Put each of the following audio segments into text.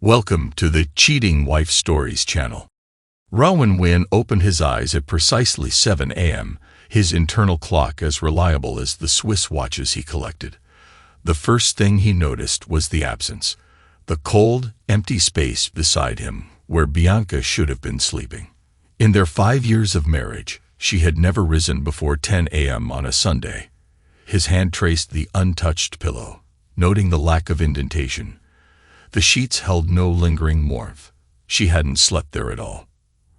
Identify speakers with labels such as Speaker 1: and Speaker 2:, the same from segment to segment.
Speaker 1: Welcome to the Cheating Wife Stories channel. Rowan Wynn opened his eyes at precisely 7 a.m., his internal clock as reliable as the Swiss watches he collected. The first thing he noticed was the absence, the cold, empty space beside him where Bianca should have been sleeping. In their 5 years of marriage, she had never risen before 10 a.m. on a Sunday. His hand traced the untouched pillow, noting the lack of indentation. The sheets held no lingering warmth. She hadn't slept there at all.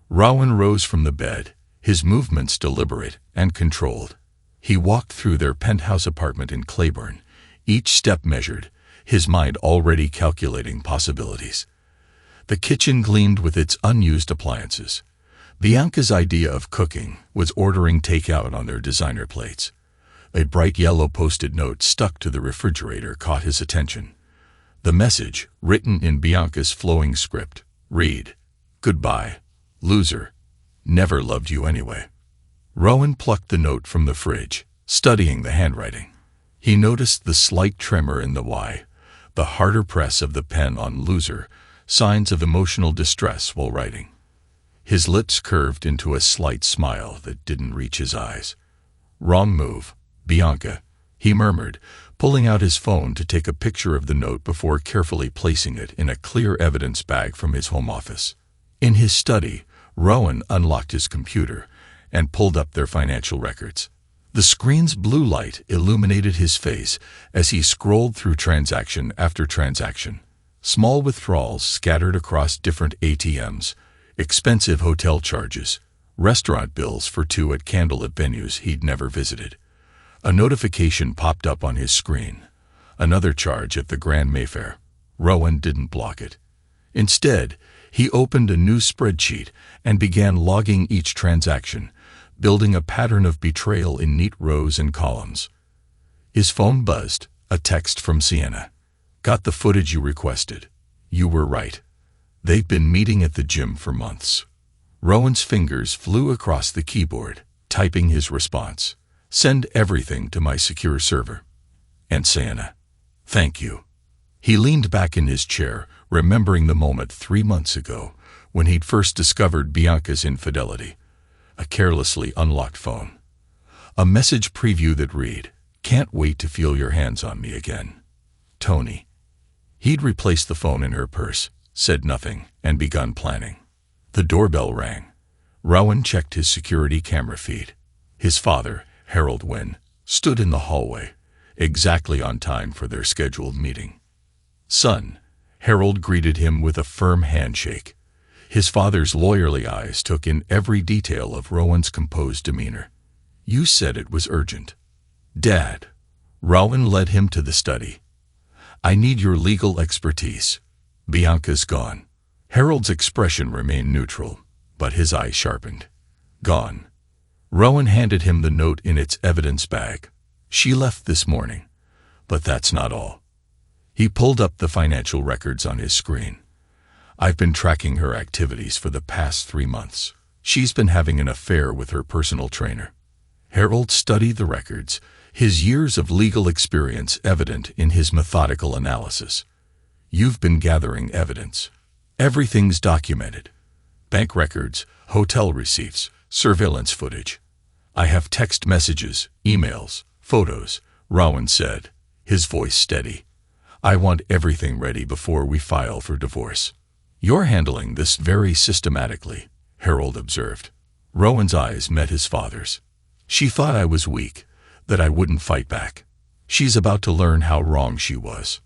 Speaker 1: Rowan rose from the bed, his movements deliberate and controlled. He walked through their penthouse apartment in Claiborne, each step measured, his mind already calculating possibilities. The kitchen gleamed with its unused appliances. Bianca's idea of cooking was ordering takeout on their designer plates. A bright yellow post-it note stuck to the refrigerator caught his attention. The message, written in Bianca's flowing script, read, "Goodbye, loser. Never loved you anyway." Rowan plucked the note from the fridge, studying the handwriting. He noticed the slight tremor in the Y, the harder press of the pen on loser, signs of emotional distress while writing. His lips curved into a slight smile that didn't reach his eyes. "Wrong move, Bianca," he murmured, pulling out his phone to take a picture of the note before carefully placing it in a clear evidence bag from his home office. In his study, Rowan unlocked his computer and pulled up their financial records. The screen's blue light illuminated his face as he scrolled through transaction after transaction. Small withdrawals scattered across different ATMs, expensive hotel charges, restaurant bills for two at candlelit venues he'd never visited. A notification popped up on his screen. Another charge at the Grand Mayfair. Rowan didn't block it. Instead, he opened a new spreadsheet and began logging each transaction, building a pattern of betrayal in neat rows and columns. His phone buzzed, a text from Sienna. "Got the footage you requested. You were right. They've been meeting at the gym for months." Rowan's fingers flew across the keyboard, typing his response. "Send everything to my secure server." And Sienna, "Thank you." He leaned back in his chair, remembering the moment 3 months ago when he'd first discovered Bianca's infidelity. A carelessly unlocked phone. A message preview that read, "Can't wait to feel your hands on me again. Tony." He'd replaced the phone in her purse, said nothing, and begun planning. The doorbell rang. Rowan checked his security camera feed. His father, Harold Wynn, stood in the hallway, exactly on time for their scheduled meeting. "Son," Harold greeted him with a firm handshake. His father's lawyerly eyes took in every detail of Rowan's composed demeanor. "You said it was urgent." "Dad." Rowan led him to the study. "I need your legal expertise. Bianca's gone." Harold's expression remained neutral, but his eye sharpened. "Gone." Rowan handed him the note in its evidence bag. "She left this morning. But that's not all." He pulled up the financial records on his screen. "I've been tracking her activities for the past 3 months. She's been having an affair with her personal trainer." Harold studied the records, his years of legal experience evident in his methodical analysis. "You've been gathering evidence. Everything's documented. Bank records, hotel receipts, surveillance footage. I have text messages, emails, photos," Rowan said, his voice steady. "I want everything ready before we file for divorce." "You're handling this very systematically," Harold observed. Rowan's eyes met his father's. "She thought I was weak, that I wouldn't fight back. She's about to learn how wrong she was."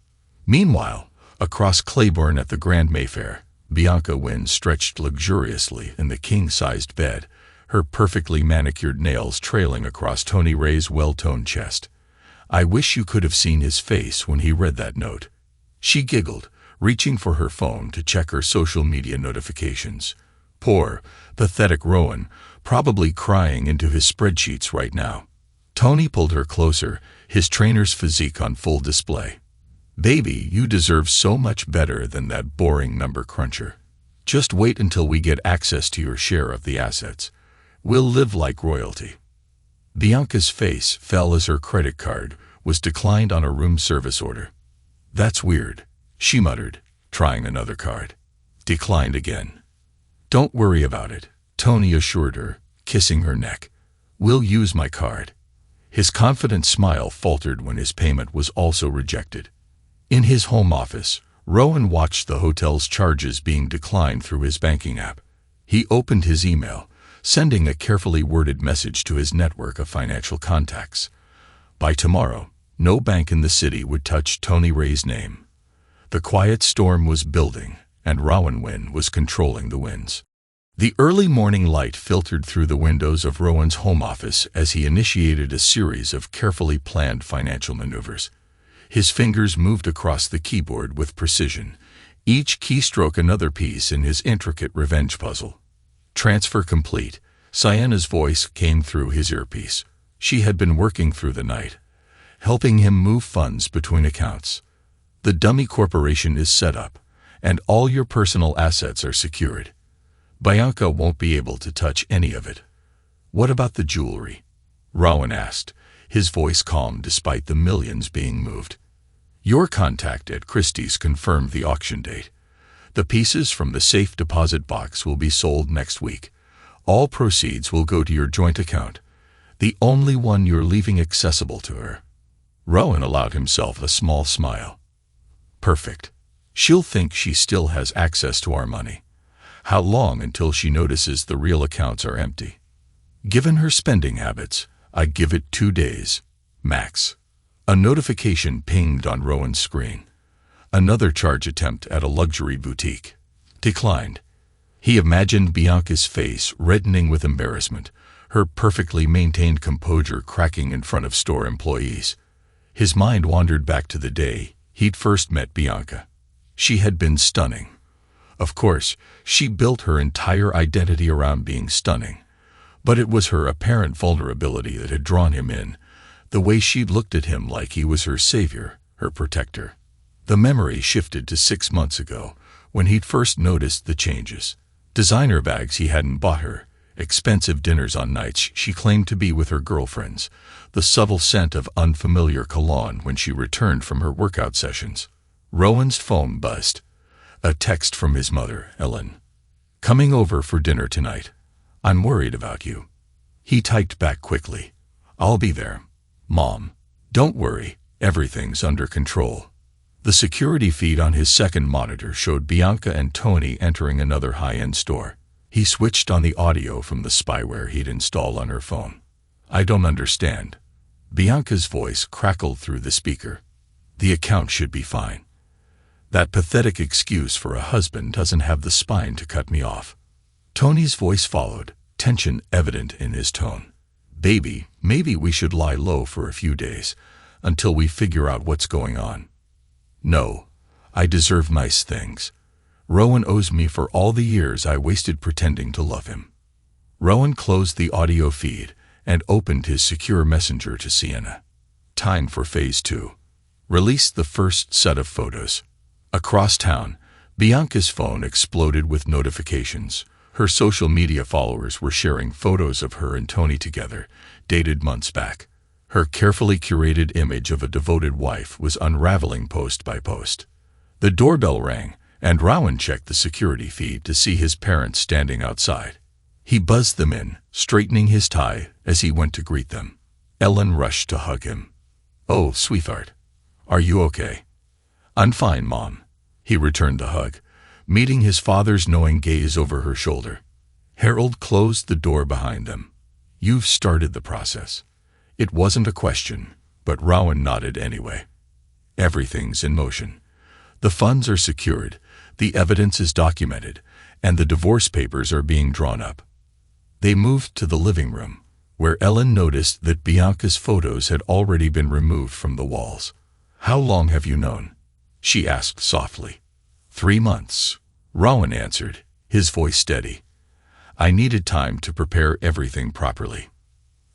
Speaker 1: Meanwhile, across Claiborne at the Grand Mayfair, Bianca Wynn stretched luxuriously in the king-sized bed, her perfectly manicured nails trailing across Tony Ray's well-toned chest. I wish you could have seen his face when he read that note. She giggled, reaching for her phone to check her social media notifications. Poor, pathetic Rowan, probably crying into his spreadsheets right now. Tony pulled her closer, his trainer's physique on full display. "Baby, you deserve so much better than that boring number cruncher. Just wait until we get access to your share of the assets. We'll live like royalty." Bianca's face fell as her credit card was declined on a room service order. "That's weird," she muttered, trying another card. Declined again. Don't worry about it, Tony assured her, kissing her neck. We'll use my card. His confident smile faltered when his payment was also rejected. In his home office, Rowan watched the hotel's charges being declined through his banking app. He opened his email, sending a carefully worded message to his network of financial contacts. By tomorrow, no bank in the city would touch Tony Ray's name. The quiet storm was building, and Rowan Wynn was controlling the winds. The early morning light filtered through the windows of Rowan's home office as he initiated a series of carefully planned financial maneuvers. His fingers moved across the keyboard with precision, each keystroke another piece in his intricate revenge puzzle. Transfer complete. Sienna's voice came through his earpiece. She had been working through the night, helping him move funds between accounts. The dummy corporation is set up, and all your personal assets are secured. Bianca won't be able to touch any of it. What about the jewelry? Rowan asked, his voice calm despite the millions being moved. Your contact at Christie's confirmed the auction date. The pieces from the safe deposit box will be sold next week. All proceeds will go to your joint account, the only one you're leaving accessible to her. Rowan allowed himself a small smile. Perfect. She'll think she still has access to our money. How long until she notices the real accounts are empty? Given her spending habits, I give it 2 days, max. A notification pinged on Rowan's screen. Another charge attempt at a luxury boutique. Declined. He imagined Bianca's face reddening with embarrassment, her perfectly maintained composure cracking in front of store employees. His mind wandered back to the day he'd first met Bianca. She had been stunning. Of course, she built her entire identity around being stunning. But it was her apparent vulnerability that had drawn him in, the way she'd looked at him like he was her savior, her protector. The memory shifted to 6 months ago, when he'd first noticed the changes. Designer bags he hadn't bought her, expensive dinners on nights she claimed to be with her girlfriends, the subtle scent of unfamiliar cologne when she returned from her workout sessions. Rowan's phone buzzed. A text from his mother, Ellen. Coming over for dinner tonight. I'm worried about you. He typed back quickly. I'll be there. Mom. Don't worry, everything's under control. The security feed on his second monitor showed Bianca and Tony entering another high-end store. He switched on the audio from the spyware he'd installed on her phone. I don't understand. Bianca's voice crackled through the speaker. The account should be fine. That pathetic excuse for a husband doesn't have the spine to cut me off. Tony's voice followed, tension evident in his tone. Baby, maybe we should lie low for a few days, until we figure out what's going on. No, I deserve nice things. Rowan owes me for all the years I wasted pretending to love him. Rowan closed the audio feed and opened his secure messenger to Sienna. Time for Phase 2. Released the first set of photos. Across town, Bianca's phone exploded with notifications. Her social media followers were sharing photos of her and Tony together, dated months back. Her carefully curated image of a devoted wife was unraveling post by post. The doorbell rang, and Rowan checked the security feed to see his parents standing outside. He buzzed them in, straightening his tie as he went to greet them. Ellen rushed to hug him. Oh, sweetheart. Are you okay? I'm fine, Mom. He returned the hug, meeting his father's knowing gaze over her shoulder. Harold closed the door behind them. You've started the process. It wasn't a question, but Rowan nodded anyway. Everything's in motion. The funds are secured, the evidence is documented, and the divorce papers are being drawn up. They moved to the living room, where Ellen noticed that Bianca's photos had already been removed from the walls. How long have you known? She asked softly. 3 months, Rowan answered, his voice steady. I needed time to prepare everything properly.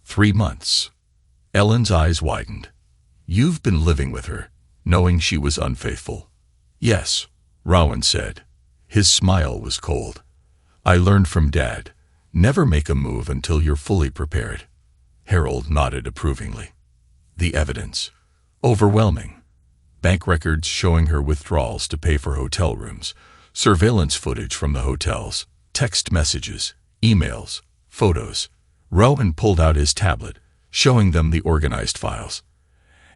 Speaker 1: 3 months. Ellen's eyes widened. You've been living with her, knowing she was unfaithful? Yes, Rowan said. His smile was cold. I learned from Dad. Never make a move until you're fully prepared. Harold nodded approvingly. The evidence. Overwhelming. bank records showing her withdrawals to pay for hotel rooms, surveillance footage from the hotels, text messages, emails, photos. Rowan pulled out his tablet, showing them the organized files.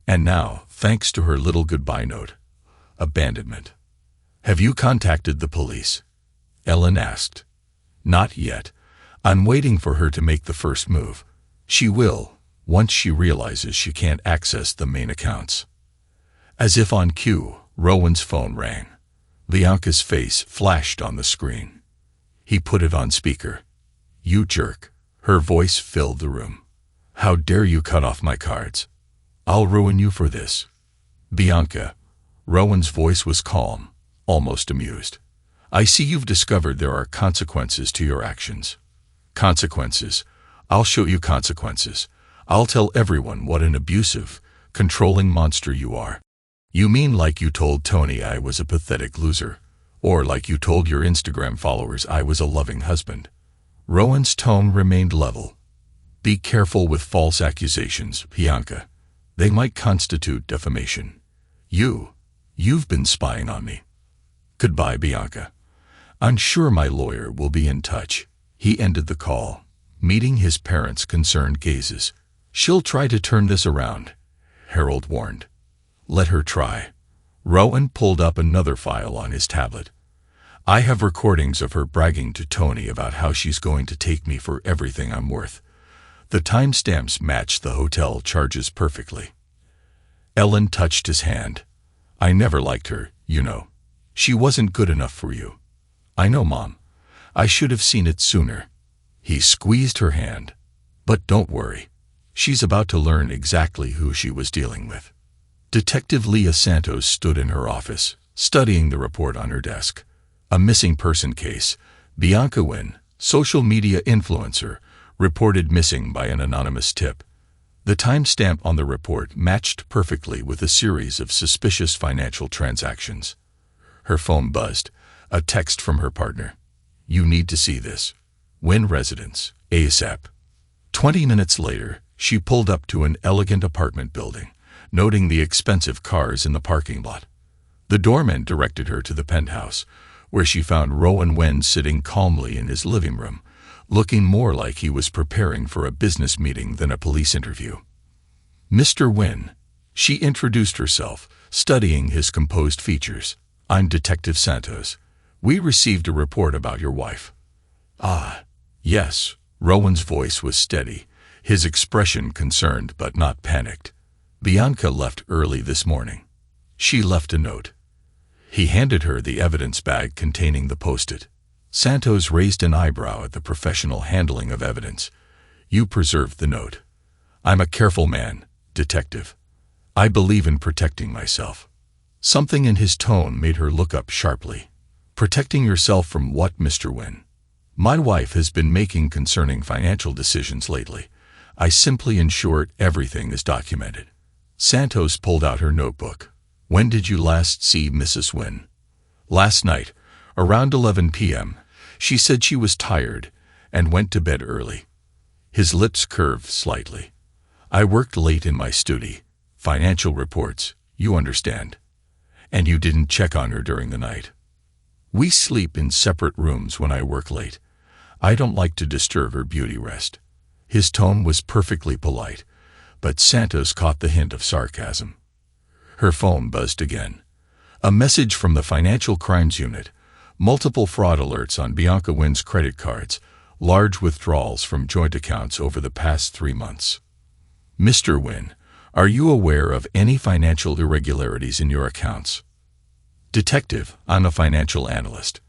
Speaker 1: And now, thanks to her little goodbye note, abandonment. "Have you contacted the police?" Ellen asked. "Not yet. I'm waiting for her to make the first move. She will, once she realizes she can't access the main accounts." As if on cue, Rowan's phone rang. Bianca's face flashed on the screen. He put it on speaker. "You jerk." Her voice filled the room. "How dare you cut off my cards? I'll ruin you for this." "Bianca." Rowan's voice was calm, almost amused. "I see you've discovered there are consequences to your actions." "Consequences? I'll show you consequences. I'll tell everyone what an abusive, controlling monster you are." "You mean like you told Tony I was a pathetic loser? Or like you told your Instagram followers I was a loving husband?" Rowan's tone remained level. "Be careful with false accusations, Bianca. They might constitute defamation. You've been spying on me." "Goodbye, Bianca. I'm sure my lawyer will be in touch." He ended the call, meeting his parents' concerned gazes. "She'll try to turn this around," Harold warned. "Let her try." Rowan pulled up another file on his tablet. "I have recordings of her bragging to Tony about how she's going to take me for everything I'm worth." The timestamps matched the hotel charges perfectly. Ellen touched his hand. "I never liked her, you know. She wasn't good enough for you." "I know, Mom. I should have seen it sooner." He squeezed her hand. "But don't worry. She's about to learn exactly who she was dealing with." Detective Leah Santos stood in her office, studying the report on her desk. A missing person case. Bianca Wynn, social media influencer, reported missing by an anonymous tip. The timestamp on the report matched perfectly with a series of suspicious financial transactions. Her phone buzzed. A text from her partner. "You need to see this. Wynn residence, ASAP." 20 minutes later, she pulled up to an elegant apartment building, noting the expensive cars in the parking lot. The doorman directed her to the penthouse, where she found Rowan Wynn sitting calmly in his living room, looking more like he was preparing for a business meeting than a police interview. "Mr. Wynn," she introduced herself, studying his composed features. "I'm Detective Santos. We received a report about your wife." "Ah, yes." Rowan's voice was steady, his expression concerned but not panicked. "Bianca left early this morning. She left a note." He handed her the evidence bag containing the post-it. Santos raised an eyebrow at the professional handling of evidence. "You preserved the note." "I'm a careful man, Detective. I believe in protecting myself." Something in his tone made her look up sharply. "Protecting yourself from what, Mr. Wynn?" "My wife has been making concerning financial decisions lately. I simply ensure everything is documented." Santos pulled out her notebook. "When did you last see Mrs. Wynn?" "Last night, around 11 p.m. She said she was tired and went to bed early." His lips curved slightly. "I worked late in my study. Financial reports, you understand. And you didn't check on her during the night." "We sleep in separate rooms when I work late. I don't like to disturb her beauty rest." His tone was perfectly polite, but Santos caught the hint of sarcasm. Her phone buzzed again. A message from the Financial Crimes Unit. Multiple fraud alerts on Bianca Wynn's credit cards. Large withdrawals from joint accounts over the past 3 months. "Mr. Wynn, are you aware of any financial irregularities in your accounts?" "Detective, I'm a financial analyst.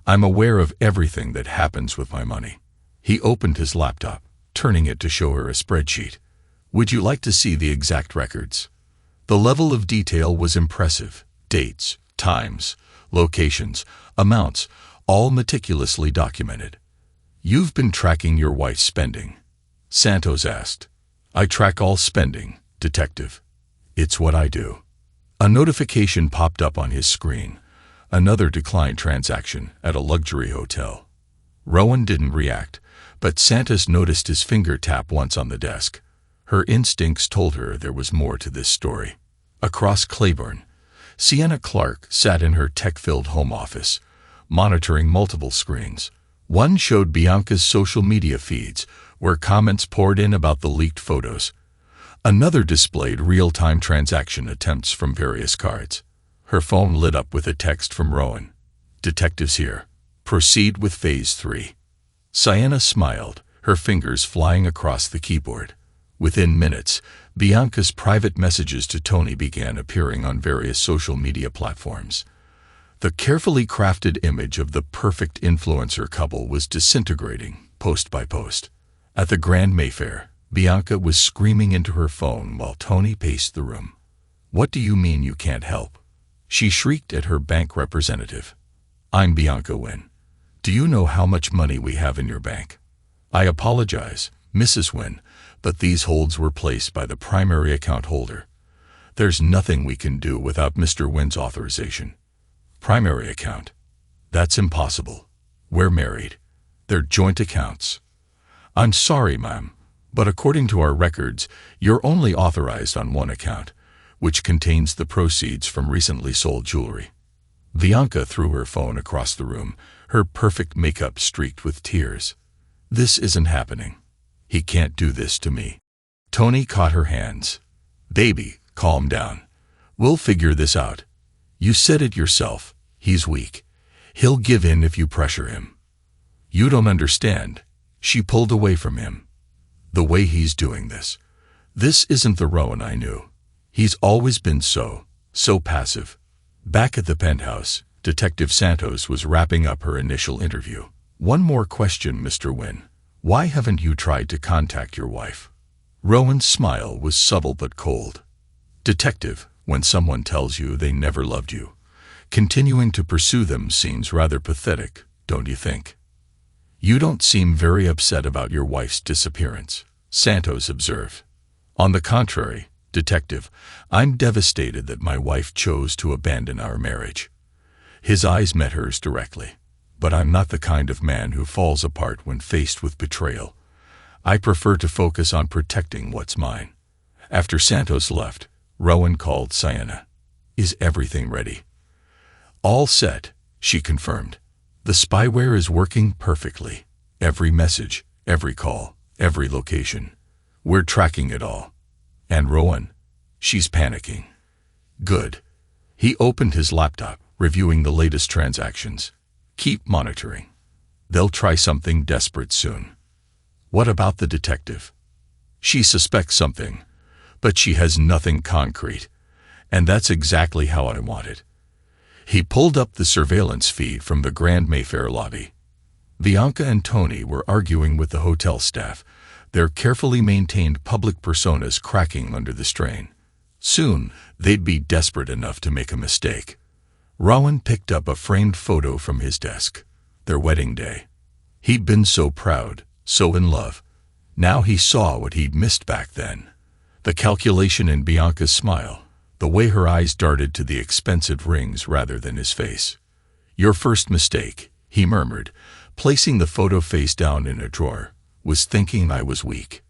Speaker 1: I'm aware of everything that happens with my money." He opened his laptop, turning it to show her a spreadsheet. "Would you like to see the exact records?" The level of detail was impressive. Dates, times, locations, amounts, all meticulously documented. "You've been tracking your wife's spending?" Santos asked. "I track all spending, Detective. It's what I do." A notification popped up on his screen. Another declined transaction at a luxury hotel. Rowan didn't react, but Santos noticed his finger tap once on the desk. Her instincts told her there was more to this story. Across Claiborne, Sienna Clark sat in her tech-filled home office, monitoring multiple screens. One showed Bianca's social media feeds, where comments poured in about the leaked photos. Another displayed real-time transaction attempts from various cards. Her phone lit up with a text from Rowan. "Detectives here. Proceed with Phase 3. Sienna smiled, her fingers flying across the keyboard. Within minutes, Bianca's private messages to Tony began appearing on various social media platforms. The carefully crafted image of the perfect influencer couple was disintegrating, post by post. At the Grand Mayfair, Bianca was screaming into her phone while Tony paced the room. "What do you mean you can't help?" She shrieked at her bank representative. "I'm Bianca Wynn. Do you know how much money we have in your bank?" "I apologize, Mrs. Wynn, but these holds were placed by the primary account holder. There's nothing we can do without Mr. Wynn's authorization." "Primary account? That's impossible. We're married. They're joint accounts." "I'm sorry, ma'am, but according to our records, you're only authorized on one account, which contains the proceeds from recently sold jewelry." Bianca threw her phone across the room, her perfect makeup streaked with tears. "This isn't happening. He can't do this to me." Tony caught her hands. "Baby, calm down. We'll figure this out. You said it yourself. He's weak. He'll give in if you pressure him." "You don't understand." She pulled away from him. "The way he's doing this isn't the Rowan I knew. He's always been so passive." Back at the penthouse, Detective Santos was wrapping up her initial interview. "One more question, Mr. Wynn. Why haven't you tried to contact your wife?" Rowan's smile was subtle but cold. "Detective, when someone tells you they never loved you, continuing to pursue them seems rather pathetic, don't you think?" "You don't seem very upset about your wife's disappearance," Santos observed. "On the contrary, Detective, I'm devastated that my wife chose to abandon our marriage." His eyes met hers directly. "But I'm not the kind of man who falls apart when faced with betrayal. I prefer to focus on protecting what's mine." After Santos left, Rowan called Sienna. "Is everything ready?" "All set," she confirmed. "The spyware is working perfectly. Every message, every call, every location. We're tracking it all." "And Rowan?" "She's panicking." "Good." He opened his laptop, reviewing the latest transactions. "Keep monitoring. They'll try something desperate soon." "What about the detective?" "She suspects something, but she has nothing concrete. And that's exactly how I want it." He pulled up the surveillance feed from the Grand Mayfair lobby. Bianca and Tony were arguing with the hotel staff, their carefully maintained public personas cracking under the strain. Soon, they'd be desperate enough to make a mistake. Rowan picked up a framed photo from his desk. Their wedding day. He'd been so proud, so in love. Now he saw what he'd missed back then. The calculation in Bianca's smile, the way her eyes darted to the expensive rings rather than his face. "Your first mistake," he murmured, placing the photo face down in a drawer, "was thinking I was weak.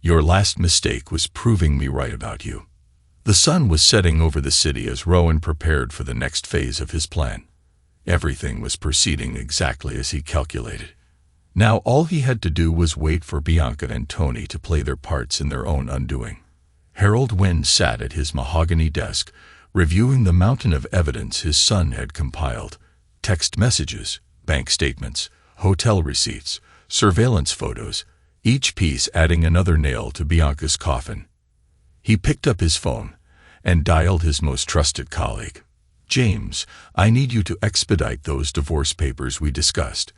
Speaker 1: Your last mistake was proving me right about you." The sun was setting over the city as Rowan prepared for the next phase of his plan. Everything was proceeding exactly as he calculated. Now all he had to do was wait for Bianca and Tony to play their parts in their own undoing. Harold Wynn sat at his mahogany desk, reviewing the mountain of evidence his son had compiled: text messages, bank statements, hotel receipts, surveillance photos, each piece adding another nail to Bianca's coffin. He picked up his phone and dialed his most trusted colleague. "James, I need you to expedite those divorce papers we discussed,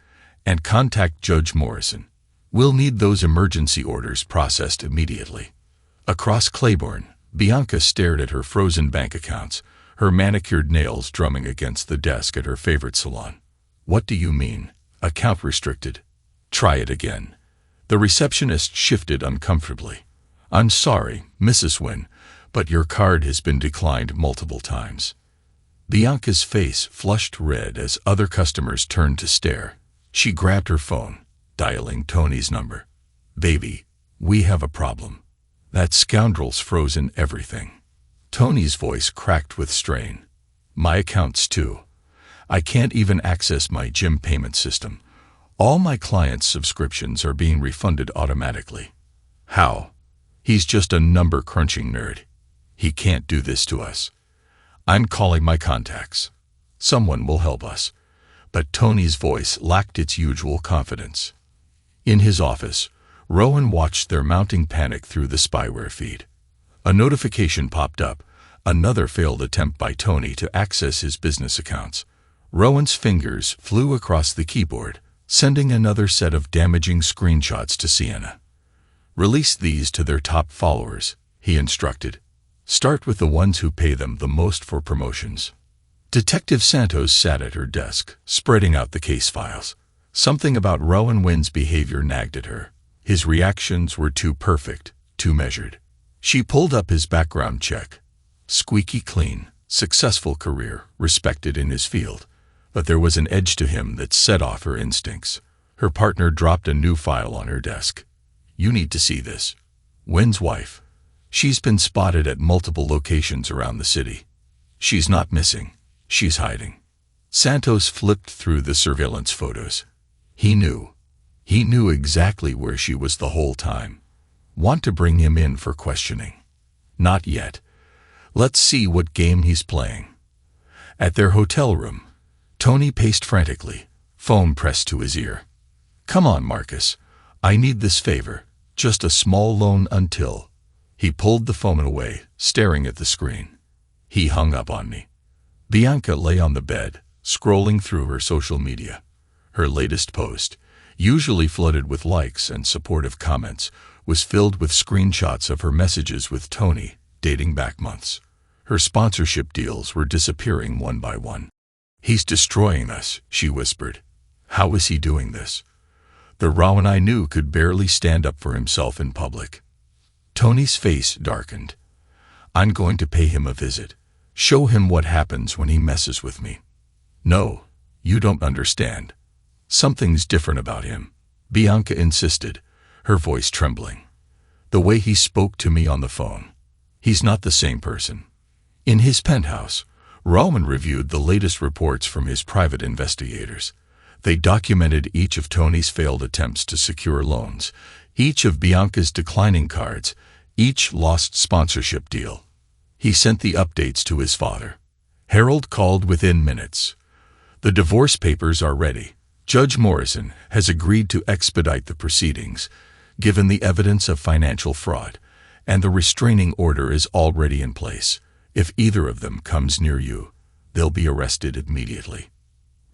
Speaker 1: and contact Judge Morrison. We'll need those emergency orders processed immediately." Across Claiborne, Bianca stared at her frozen bank accounts, her manicured nails drumming against the desk at her favorite salon. "What do you mean? Account restricted?" "Try it again." The receptionist shifted uncomfortably. "I'm sorry, Mrs. Wynn, but your card has been declined multiple times." Bianca's face flushed red as other customers turned to stare. She grabbed her phone, dialing Tony's number. "Baby, we have a problem. That scoundrel's frozen everything." Tony's voice cracked with strain. My accounts too. I can't even access my gym payment system. All my clients' subscriptions are being refunded automatically. How? He's just a number-crunching nerd. He can't do this to us. I'm calling my contacts. Someone will help us. But Tony's voice lacked its usual confidence. In his office, Rowan watched their mounting panic through the spyware feed. A notification popped up, another failed attempt by Tony to access his business accounts. Rowan's fingers flew across the keyboard, sending another set of damaging screenshots to Sienna. Release these to their top followers, he instructed. Start with the ones who pay them the most for promotions. Detective Santos sat at her desk, spreading out the case files. Something about Rowan Wynn's behavior nagged at her. His reactions were too perfect, too measured. She pulled up his background check. Squeaky clean, successful career, respected in his field. But there was an edge to him that set off her instincts. Her partner dropped a new file on her desk. You need to see this. Wynn's wife. She's been spotted at multiple locations around the city. She's not missing. She's hiding. Santos flipped through the surveillance photos. He knew. He knew exactly where she was the whole time. Want to bring him in for questioning? Not yet. Let's see what game he's playing. At their hotel room, Tony paced frantically, phone pressed to his ear. Come on, Marcus. I need this favor. Just a small loan until... He pulled the phone away, staring at the screen. He hung up on me. Bianca lay on the bed, scrolling through her social media. Her latest post, usually flooded with likes and supportive comments, was filled with screenshots of her messages with Tony, dating back months. Her sponsorship deals were disappearing one by one. He's destroying us, she whispered. How is he doing this? The Rowan I knew could barely stand up for himself in public. Tony's face darkened. I'm going to pay him a visit. Show him what happens when he messes with me. No, you don't understand. Something's different about him, Bianca insisted, her voice trembling. The way he spoke to me on the phone. He's not the same person. In his penthouse, Rowan reviewed the latest reports from his private investigators. They documented each of Tony's failed attempts to secure loans, each of Bianca's declining cards, each lost sponsorship deal. He sent the updates to his father. Harold called within minutes. The divorce papers are ready. Judge Morrison has agreed to expedite the proceedings, given the evidence of financial fraud, and the restraining order is already in place. If either of them comes near you, they'll be arrested immediately.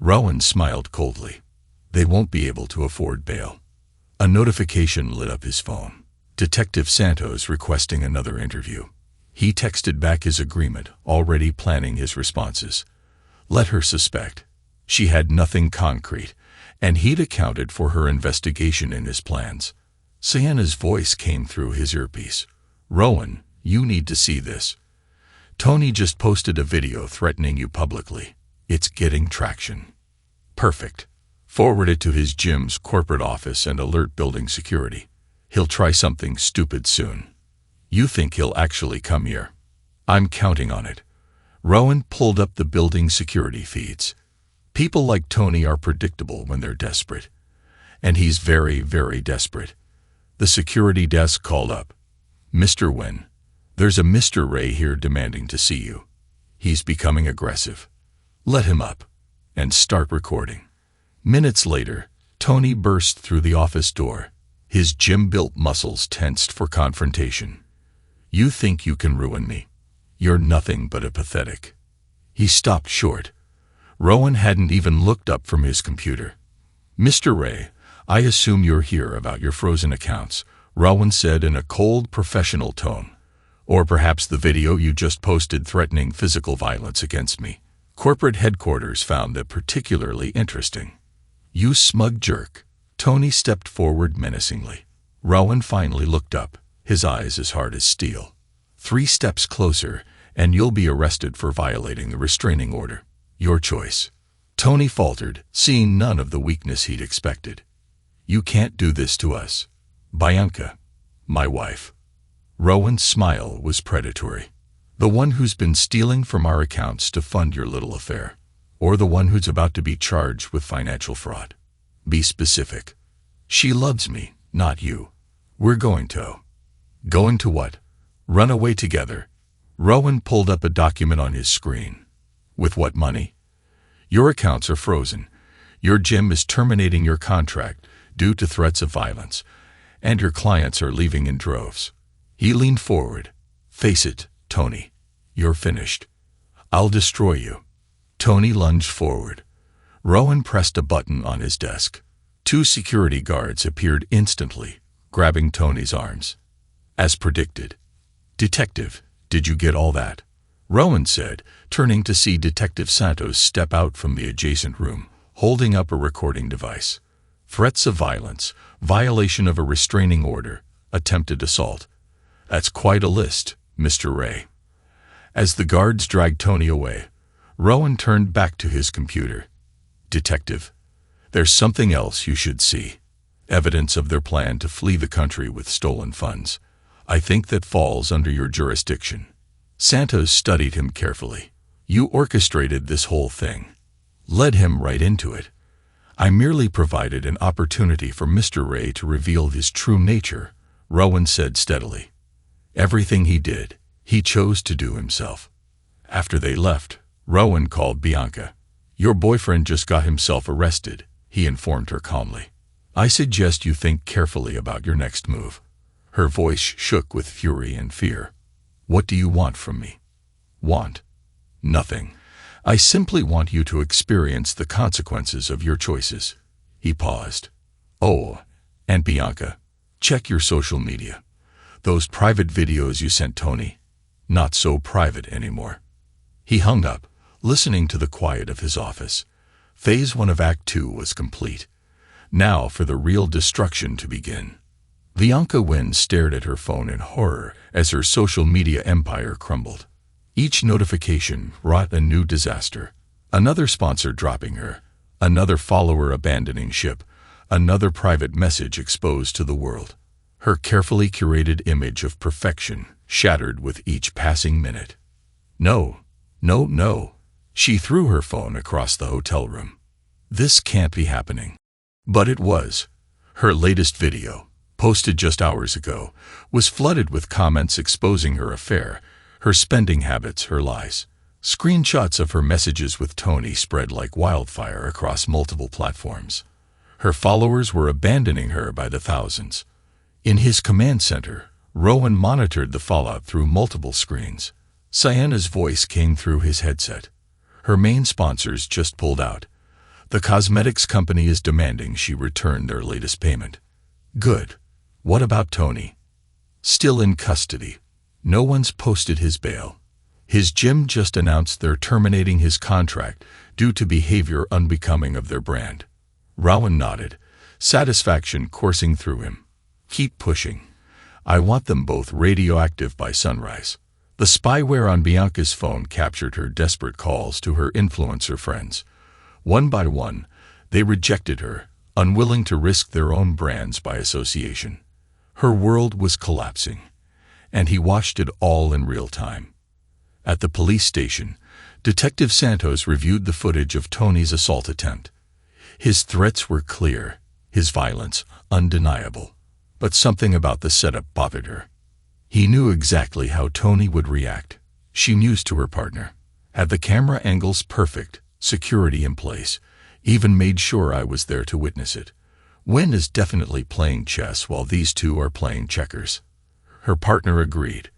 Speaker 1: Rowan smiled coldly. They won't be able to afford bail. A notification lit up his phone. Detective Santos requesting another interview. He texted back his agreement, already planning his responses. Let her suspect. She had nothing concrete, and he'd accounted for her investigation in his plans. Sienna's voice came through his earpiece. Rowan, you need to see this. Tony just posted a video threatening you publicly. It's getting traction. Perfect. Forward it to his gym's corporate office and alert building security. He'll try something stupid soon. You think he'll actually come here? I'm counting on it. Rowan pulled up the building security feeds. People like Tony are predictable when they're desperate. And he's very, very desperate. The security desk called up. Mr. Wynn, there's a Mr. Ray here demanding to see you. He's becoming aggressive. Let him up. And start recording. Minutes later, Tony burst through the office door. His gym-built muscles tensed for confrontation. You think you can ruin me? You're nothing but a pathetic. He stopped short. Rowan hadn't even looked up from his computer. Mr. Ray, I assume you're here about your frozen accounts, Rowan said in a cold, professional tone. Or perhaps the video you just posted threatening physical violence against me. Corporate headquarters found that particularly interesting. You smug jerk. Tony stepped forward menacingly. Rowan finally looked up, his eyes as hard as steel. 3 steps closer, and you'll be arrested for violating the restraining order. Your choice. Tony faltered, seeing none of the weakness he'd expected. You can't do this to us. Bianca, my wife. Rowan's smile was predatory. The one who's been stealing from our accounts to fund your little affair? Or the one who's about to be charged with financial fraud? Be specific. She loves me, not you. We're going to. Going to what? Run away together. Rowan pulled up a document on his screen. With what money? Your accounts are frozen. Your gym is terminating your contract due to threats of violence, and your clients are leaving in droves. He leaned forward. Face it, Tony. You're finished. I'll destroy you. Tony lunged forward. Rowan pressed a button on his desk. 2 security guards appeared instantly, grabbing Tony's arms. As predicted. Detective, did you get all that? Rowan said, turning to see Detective Santos step out from the adjacent room, holding up a recording device. Threats of violence, violation of a restraining order, attempted assault. That's quite a list, Mr. Ray. As the guards dragged Tony away, Rowan turned back to his computer. Detective, there's something else you should see. Evidence of their plan to flee the country with stolen funds. I think that falls under your jurisdiction. Santos studied him carefully. You orchestrated this whole thing. Led him right into it. I merely provided an opportunity for Mr. Ray to reveal his true nature, Rowan said steadily. Everything he did, he chose to do himself. After they left, Rowan called Bianca. Your boyfriend just got himself arrested, he informed her calmly. I suggest you think carefully about your next move. Her voice shook with fury and fear. What do you want from me? Want? Nothing. I simply want you to experience the consequences of your choices. He paused. Oh, and Bianca, check your social media. Those private videos you sent Tony, not so private anymore. He hung up, listening to the quiet of his office. Phase 1 of Act 2 was complete. Now for the real destruction to begin. Bianca Wynn stared at her phone in horror as her social media empire crumbled. Each notification wrought a new disaster. Another sponsor dropping her, another follower abandoning ship, another private message exposed to the world. Her carefully curated image of perfection shattered with each passing minute. No, no, no. She threw her phone across the hotel room. This can't be happening. But it was. Her latest video, posted just hours ago, was flooded with comments exposing her affair, her spending habits, her lies. Screenshots of her messages with Tony spread like wildfire across multiple platforms. Her followers were abandoning her by the thousands. In his command center, Rowan monitored the fallout through multiple screens. Sienna's voice came through his headset. Her main sponsors just pulled out. The cosmetics company is demanding she return their latest payment. Good. What about Tony? Still in custody. No one's posted his bail. His gym just announced they're terminating his contract due to behavior unbecoming of their brand. Rowan nodded, satisfaction coursing through him. Keep pushing. I want them both radioactive by sunrise. The spyware on Bianca's phone captured her desperate calls to her influencer friends. One by one, they rejected her, unwilling to risk their own brands by association. Her world was collapsing, and he watched it all in real time. At the police station, Detective Santos reviewed the footage of Tony's assault attempt. His threats were clear, his violence undeniable, but something about the setup bothered her. He knew exactly how Tony would react. She mused to her partner. Had the camera angles perfect, security in place, even made sure I was there to witness it. Wynn is definitely playing chess while these two are playing checkers. Her partner agreed,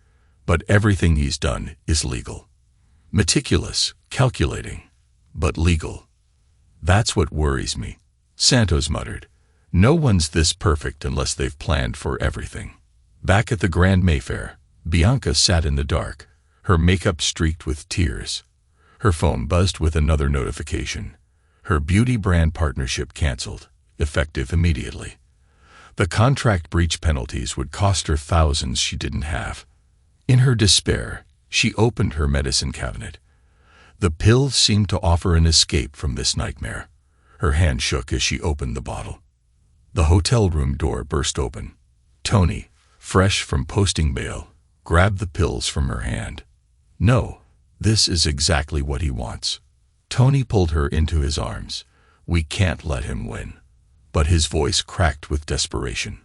Speaker 1: but everything he's done is legal. Meticulous, calculating, but legal. That's what worries me, Santos muttered. No one's this perfect unless they've planned for everything. Back at the Grand Mayfair, Bianca sat in the dark, her makeup streaked with tears. Her phone buzzed with another notification. Her beauty brand partnership canceled, effective immediately. The contract breach penalties would cost her thousands she didn't have. In her despair, she opened her medicine cabinet. The pills seemed to offer an escape from this nightmare. Her hand shook as she opened the bottle. The hotel room door burst open. Tony, fresh from posting bail, grabbed the pills from her hand. No, this is exactly what he wants. Tony pulled her into his arms. We can't let him win. But his voice cracked with desperation.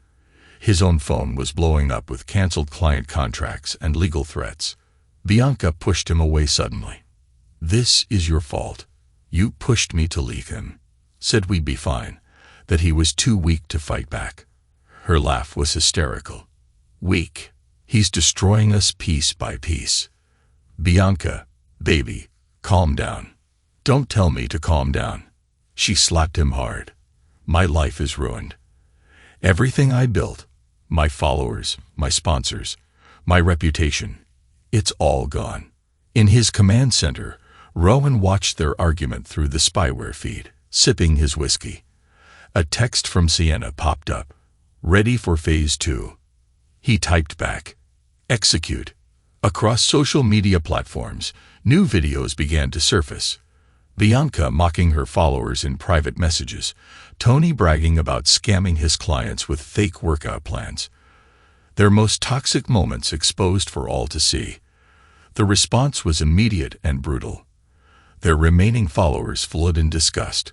Speaker 1: His own phone was blowing up with canceled client contracts and legal threats. Bianca pushed him away suddenly. This is your fault. You pushed me to leave him. Said we'd be fine, that he was too weak to fight back. Her laugh was hysterical. Weak. He's destroying us piece by piece. Bianca, baby, calm down. Don't tell me to calm down. She slapped him hard. My life is ruined. Everything I built, my followers, my sponsors, my reputation, it's all gone. In his command center, Rowan watched their argument through the spyware feed, sipping his whiskey. A text from Sienna popped up. Ready for phase 2. He typed back. Execute. Across social media platforms, new videos began to surface. Bianca mocking her followers in private messages, Tony bragging about scamming his clients with fake workout plans. Their most toxic moments exposed for all to see. The response was immediate and brutal. Their remaining followers fled in disgust.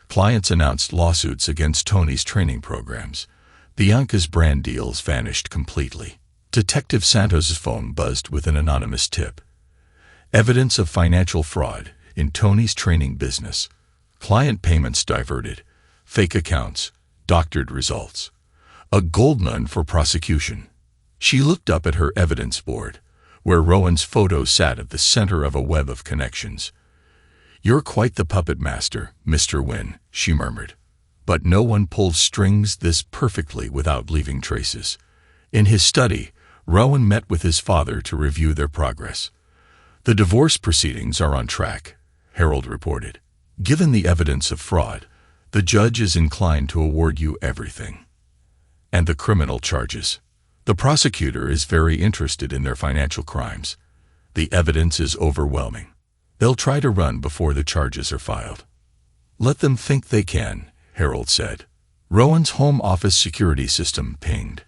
Speaker 1: Clients announced lawsuits against Tony's training programs. Bianca's brand deals vanished completely. Detective Santos's phone buzzed with an anonymous tip. Evidence of financial fraud in Tony's training business. Client payments diverted. Fake accounts. Doctored results. A gold mine for prosecution. She looked up at her evidence board, where Rowan's photo sat at the center of a web of connections. You're quite the puppet master, Mr. Wynn, she murmured. But no one pulls strings this perfectly without leaving traces. In his study, Rowan met with his father to review their progress. The divorce proceedings are on track, Harold reported. Given the evidence of fraud, the judge is inclined to award you everything. And the criminal charges. The prosecutor is very interested in their financial crimes. The evidence is overwhelming. They'll try to run before the charges are filed. Let them think they can, Harold said. Rowan's home office security system pinged.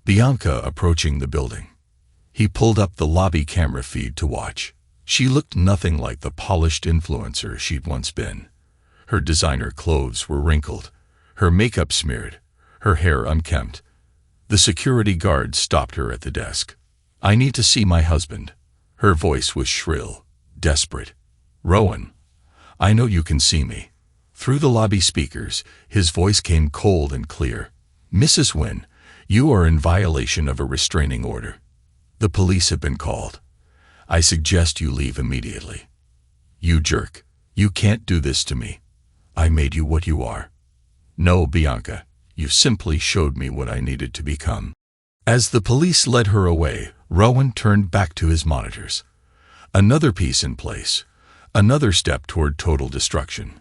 Speaker 1: Bianca approaching the building. He pulled up the lobby camera feed to watch. She looked nothing like the polished influencer she'd once been. Her designer clothes were wrinkled, her makeup smeared, her hair unkempt. The security guard stopped her at the desk. I need to see my husband. Her voice was shrill, desperate. Rowan, I know you can see me. Through the lobby speakers, his voice came cold and clear. Mrs. Wynn, you are in violation of a restraining order. The police have been called. I suggest you leave immediately. You jerk. You can't do this to me. I made you what you are. No, Bianca, you simply showed me what I needed to become. As the police led her away, Rowan turned back to his monitors. Another piece in place. Another step toward total destruction.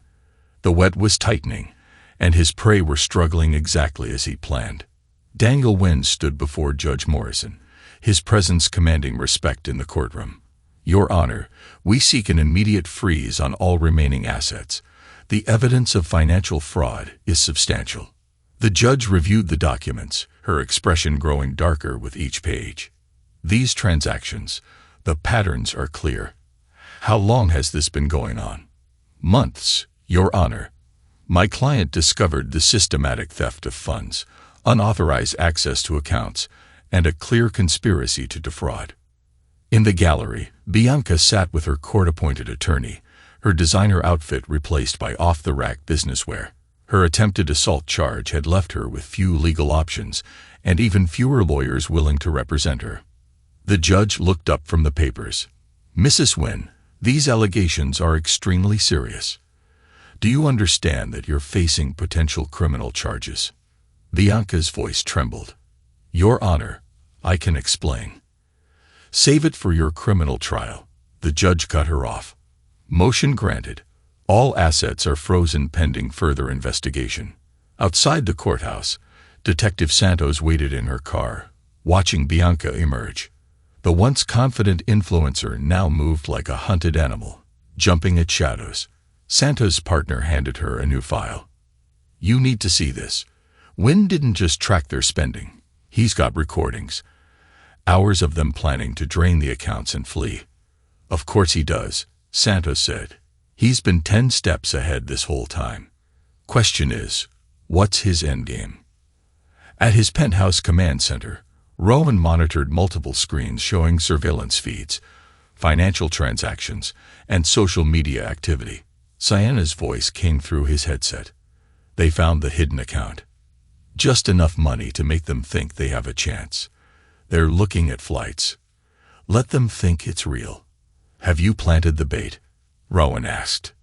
Speaker 1: The web was tightening, and his prey were struggling exactly as he planned. Dangle Wynn stood before Judge Morrison, his presence commanding respect in the courtroom. Your Honor, we seek an immediate freeze on all remaining assets. The evidence of financial fraud is substantial. The judge reviewed the documents, her expression growing darker with each page. These transactions, the patterns are clear. How long has this been going on? Months, Your Honor. My client discovered the systematic theft of funds, unauthorized access to accounts, and a clear conspiracy to defraud. In the gallery, Bianca sat with her court-appointed attorney, her designer outfit replaced by off-the-rack businesswear. Her attempted assault charge had left her with few legal options, and even fewer lawyers willing to represent her. The judge looked up from the papers. Mrs. Wynn, these allegations are extremely serious. Do you understand that you're facing potential criminal charges? Bianca's voice trembled. Your Honor, I can explain. Save it for your criminal trial. The judge cut her off. Motion granted. All assets are frozen pending further investigation. Outside the courthouse, Detective Santos waited in her car, watching Bianca emerge. The once confident influencer now moved like a hunted animal, jumping at shadows. Santos' partner handed her a new file. You need to see this. Wynn didn't just track their spending. He's got recordings. Hours of them planning to drain the accounts and flee. Of course he does, Santos said. He's been 10 steps ahead this whole time. Question is, what's his endgame? At his penthouse command center, Rowan monitored multiple screens showing surveillance feeds, financial transactions, and social media activity. Sienna's voice came through his headset. They found the hidden account. Just enough money to make them think they have a chance. They're looking at flights. Let them think it's real. Have you planted the bait? Rowan asked.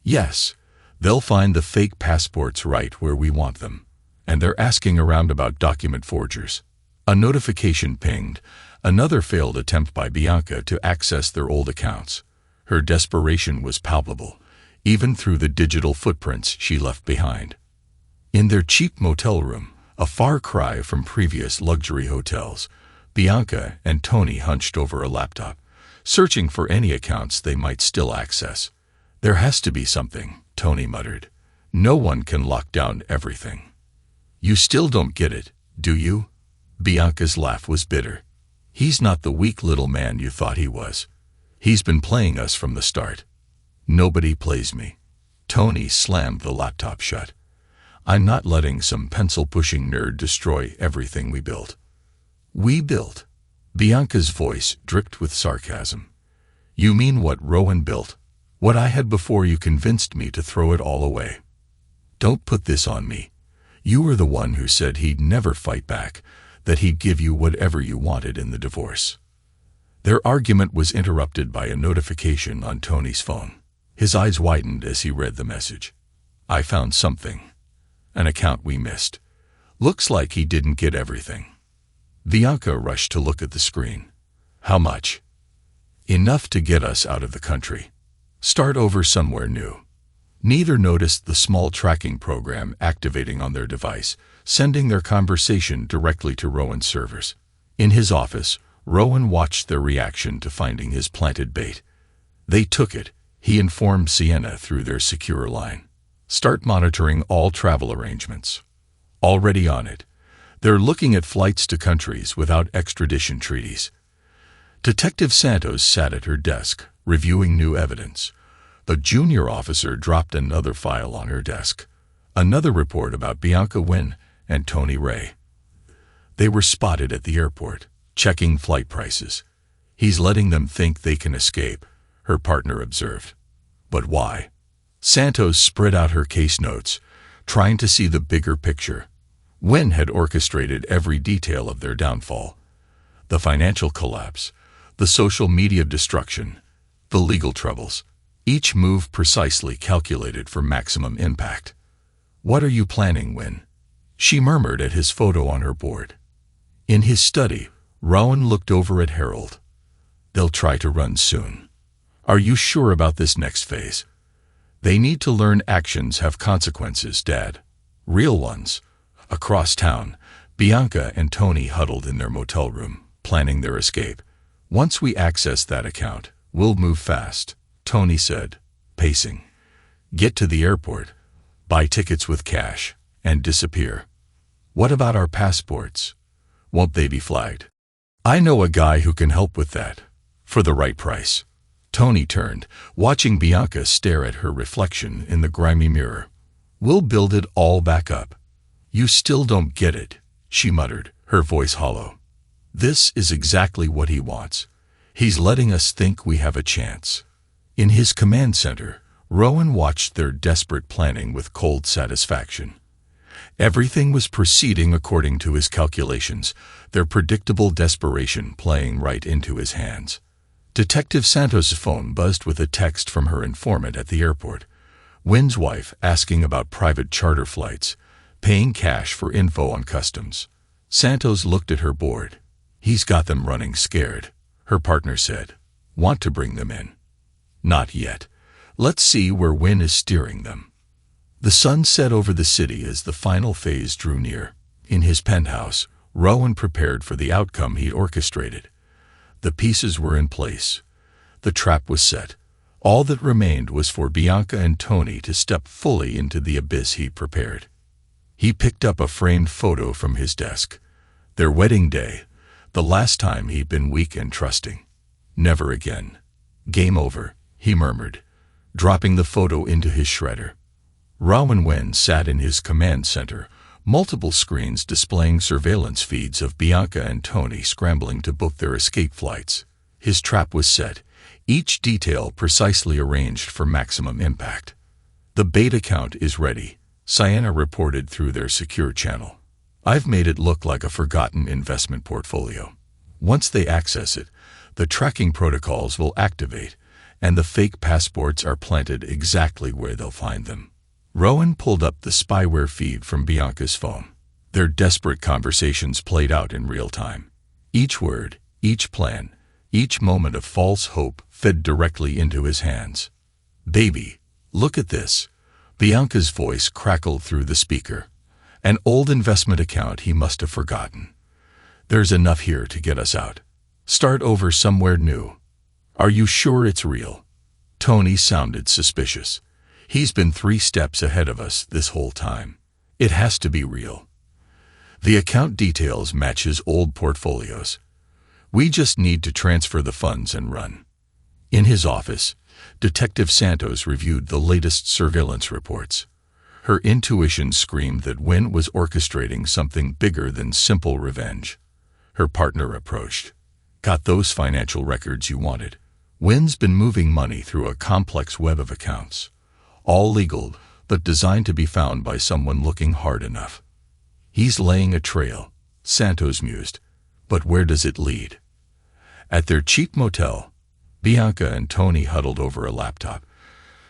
Speaker 1: Yes. They'll find the fake passports right where we want them. And they're asking around about document forgers. A notification pinged, another failed attempt by Bianca to access their old accounts. Her desperation was palpable, even through the digital footprints she left behind. In their cheap motel room, a far cry from previous luxury hotels, Bianca and Tony hunched over a laptop, searching for any accounts they might still access. There has to be something, Tony muttered. No one can lock down everything. You still don't get it, do you? Bianca's laugh was bitter. He's not the weak little man you thought he was. He's been playing us from the start. Nobody plays me. Tony slammed the laptop shut. I'm not letting some pencil-pushing nerd destroy everything we built. We built? Bianca's voice dripped with sarcasm. You mean what Rowan built? What I had before you convinced me to throw it all away. Don't put this on me. You were the one who said he'd never fight back, that he'd give you whatever you wanted in the divorce. Their argument was interrupted by a notification on Tony's phone. His eyes widened as he read the message. I found something. An account we missed. Looks like he didn't get everything. Bianca rushed to look at the screen. How much? Enough to get us out of the country. Start over somewhere new. Neither noticed the small tracking program activating on their device, sending their conversation directly to Rowan's servers. In his office, Rowan watched their reaction to finding his planted bait. They took it, he informed Sienna through their secure line. Start monitoring all travel arrangements. Already on it. They're looking at flights to countries without extradition treaties. Detective Santos sat at her desk, reviewing new evidence. The junior officer dropped another file on her desk. Another report about Bianca Wynn and Tony Ray. They were spotted at the airport, checking flight prices. He's letting them think they can escape, her partner observed. But why? Santos spread out her case notes, trying to see the bigger picture. Wynn had orchestrated every detail of their downfall. The financial collapse, the social media destruction, the legal troubles. Each move precisely calculated for maximum impact. What are you planning, Wynn? She murmured at his photo on her board. In his study, Rowan looked over at Harold. They'll try to run soon. Are you sure about this next phase? They need to learn actions have consequences, Dad. Real ones. Across town, Bianca and Tony huddled in their motel room, planning their escape. Once we access that account, we'll move fast, Tony said, pacing. Get to the airport, buy tickets with cash, and disappear. What about our passports? Won't they be flagged? I know a guy who can help with that, for the right price. Tony turned, watching Bianca stare at her reflection in the grimy mirror. We'll build it all back up. You still don't get it, she muttered, her voice hollow. This is exactly what he wants. He's letting us think we have a chance. In his command center, Rowan watched their desperate planning with cold satisfaction. Everything was proceeding according to his calculations, their predictable desperation playing right into his hands. Detective Santos' phone buzzed with a text from her informant at the airport. Wynn's wife asking about private charter flights, paying cash for info on customs. Santos looked at her board. He's got them running scared, her partner said. Want to bring them in? Not yet. Let's see where Wynn is steering them. The sun set over the city as the final phase drew near. In his penthouse, Rowan prepared for the outcome he'd orchestrated. The pieces were in place. The trap was set. All that remained was for Bianca and Tony to step fully into the abyss he'd prepared. He picked up a framed photo from his desk. Their wedding day, the last time he'd been weak and trusting. Never again. Game over, he murmured, dropping the photo into his shredder. Rowan Nguyen sat in his command center, multiple screens displaying surveillance feeds of Bianca and Tony scrambling to book their escape flights. His trap was set, each detail precisely arranged for maximum impact. The bait account is ready, Sienna reported through their secure channel. I've made it look like a forgotten investment portfolio. Once they access it, the tracking protocols will activate, and the fake passports are planted exactly where they'll find them. Rowan pulled up the spyware feed from Bianca's phone. Their desperate conversations played out in real time. Each word, each plan, each moment of false hope fed directly into his hands. "Baby, look at this." Bianca's voice crackled through the speaker. An old investment account he must have forgotten. "There's enough here to get us out. Start over somewhere new." "Are you sure it's real?" Tony sounded suspicious. "He's been 3 steps ahead of us this whole time. It has to be real." "The account details match his old portfolios. We just need to transfer the funds and run." In his office, Detective Santos reviewed the latest surveillance reports. Her intuition screamed that Nguyen was orchestrating something bigger than simple revenge. Her partner approached. "Got those financial records you wanted?" Nguyen's been moving money through a complex web of accounts. All legal, but designed to be found by someone looking hard enough. "He's laying a trail," Santos mused. "But where does it lead?" At their cheap motel, Bianca and Tony huddled over a laptop,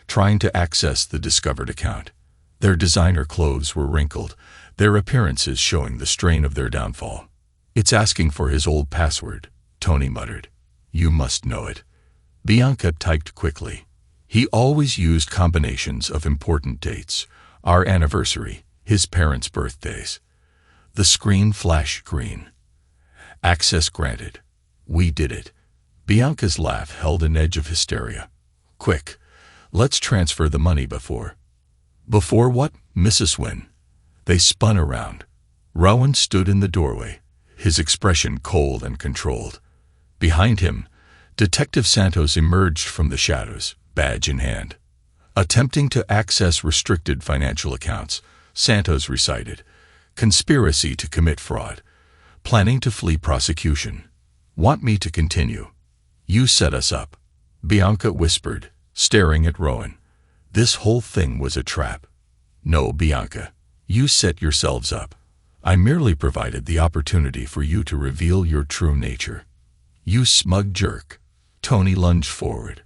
Speaker 1: trying to access the discovered account. Their designer clothes were wrinkled, their appearances showing the strain of their downfall. "It's asking for his old password," Tony muttered. "You must know it." Bianca typed quickly. "He always used combinations of important dates, our anniversary, his parents' birthdays." The screen flashed green. "Access granted. We did it." Bianca's laugh held an edge of hysteria. "Quick, let's transfer the money before." "Before what, Mrs. Nguyen?" They spun around. Rowan stood in the doorway, his expression cold and controlled. Behind him, Detective Santos emerged from the shadows, badge in hand. Attempting to access restricted financial accounts, Santos recited, "Conspiracy to commit fraud. Planning to flee prosecution. Want me to continue?" "You set us up," Bianca whispered, staring at Rowan. "This whole thing was a trap." "No, Bianca. You set yourselves up. I merely provided the opportunity for you to reveal your true nature." "You smug jerk." Tony lunged forward,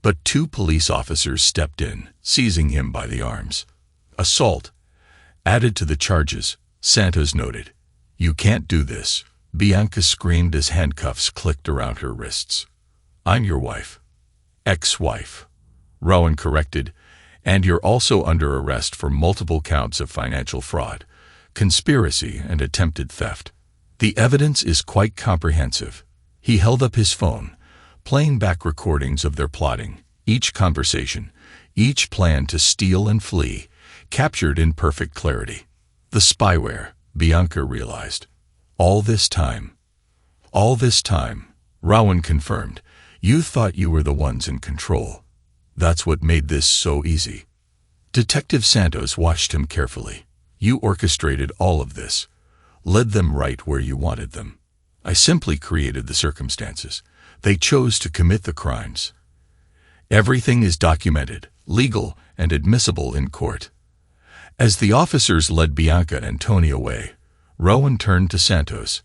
Speaker 1: but 2 police officers stepped in, seizing him by the arms. "Assault added to the charges," Santos noted. "You can't do this," Bianca screamed as handcuffs clicked around her wrists. "I'm your wife." "Ex-wife," Rowan corrected, "and you're also under arrest for multiple counts of financial fraud, conspiracy, and attempted theft. The evidence is quite comprehensive." He held up his phone, playing back recordings of their plotting, each conversation, each plan to steal and flee, captured in perfect clarity. "The spyware," Bianca realized. All this time, Rowan confirmed, "you thought you were the ones in control. That's what made this so easy." Detective Santos watched him carefully. "You orchestrated all of this, led them right where you wanted them. I simply created the circumstances. They chose to commit the crimes. Everything is documented, legal, and admissible in court." As the officers led Bianca and Tony away, Rowan turned to Santos.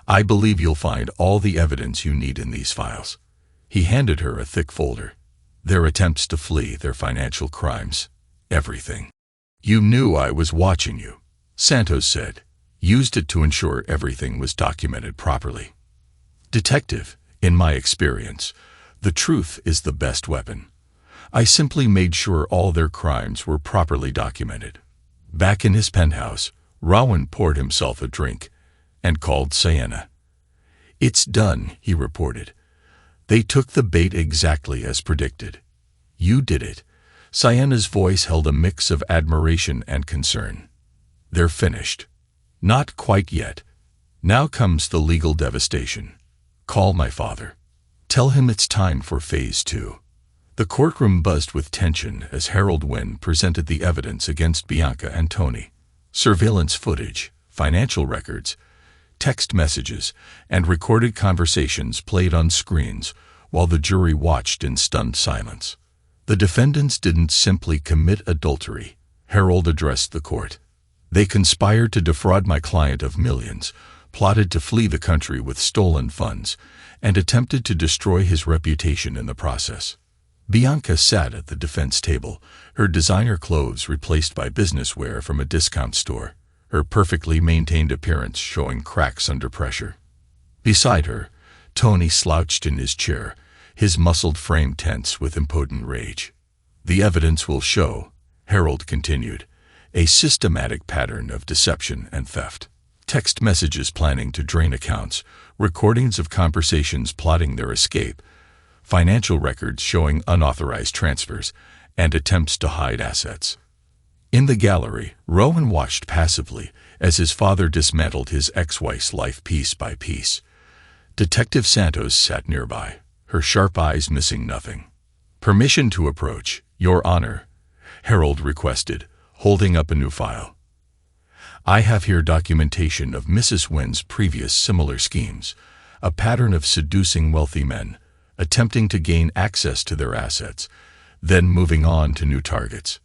Speaker 1: "I believe you'll find all the evidence you need in these files." He handed her a thick folder. "Their attempts to flee, their financial crimes, everything." "You knew I was watching you," Santos said. "Used it to ensure everything was documented properly." "Detective, in my experience, the truth is the best weapon. I simply made sure all their crimes were properly documented." Back in his penthouse, Rowan poured himself a drink and called Sienna. "It's done," he reported. "They took the bait exactly as predicted." "You did it." Sienna's voice held a mix of admiration and concern. "They're finished." "Not quite yet. Now comes the legal devastation. Call my father. Tell him it's time for Phase 2. The courtroom buzzed with tension as Harold Wynn presented the evidence against Bianca and Tony. Surveillance footage, financial records, text messages, and recorded conversations played on screens while the jury watched in stunned silence. The defendants didn't simply commit adultery, Harold addressed the court. They conspired to defraud my client of millions, plotted to flee the country with stolen funds, and attempted to destroy his reputation in the process. Bianca sat at the defense table, her designer clothes replaced by business wear from a discount store, her perfectly maintained appearance showing cracks under pressure. Beside her, Tony slouched in his chair, his muscled frame tense with impotent rage. The evidence will show, Harold continued, a systematic pattern of deception and theft. Text messages planning to drain accounts, recordings of conversations plotting their escape, financial records showing unauthorized transfers, and attempts to hide assets. In the gallery, Rowan watched passively as his father dismantled his ex-wife's life piece by piece. Detective Santos sat nearby, her sharp eyes missing nothing. "Permission to approach, Your Honor," Harold requested, holding up a new file. "I have here documentation of Mrs. Wynn's previous similar schemes, a pattern of seducing wealthy men, attempting to gain access to their assets, then moving on to new targets."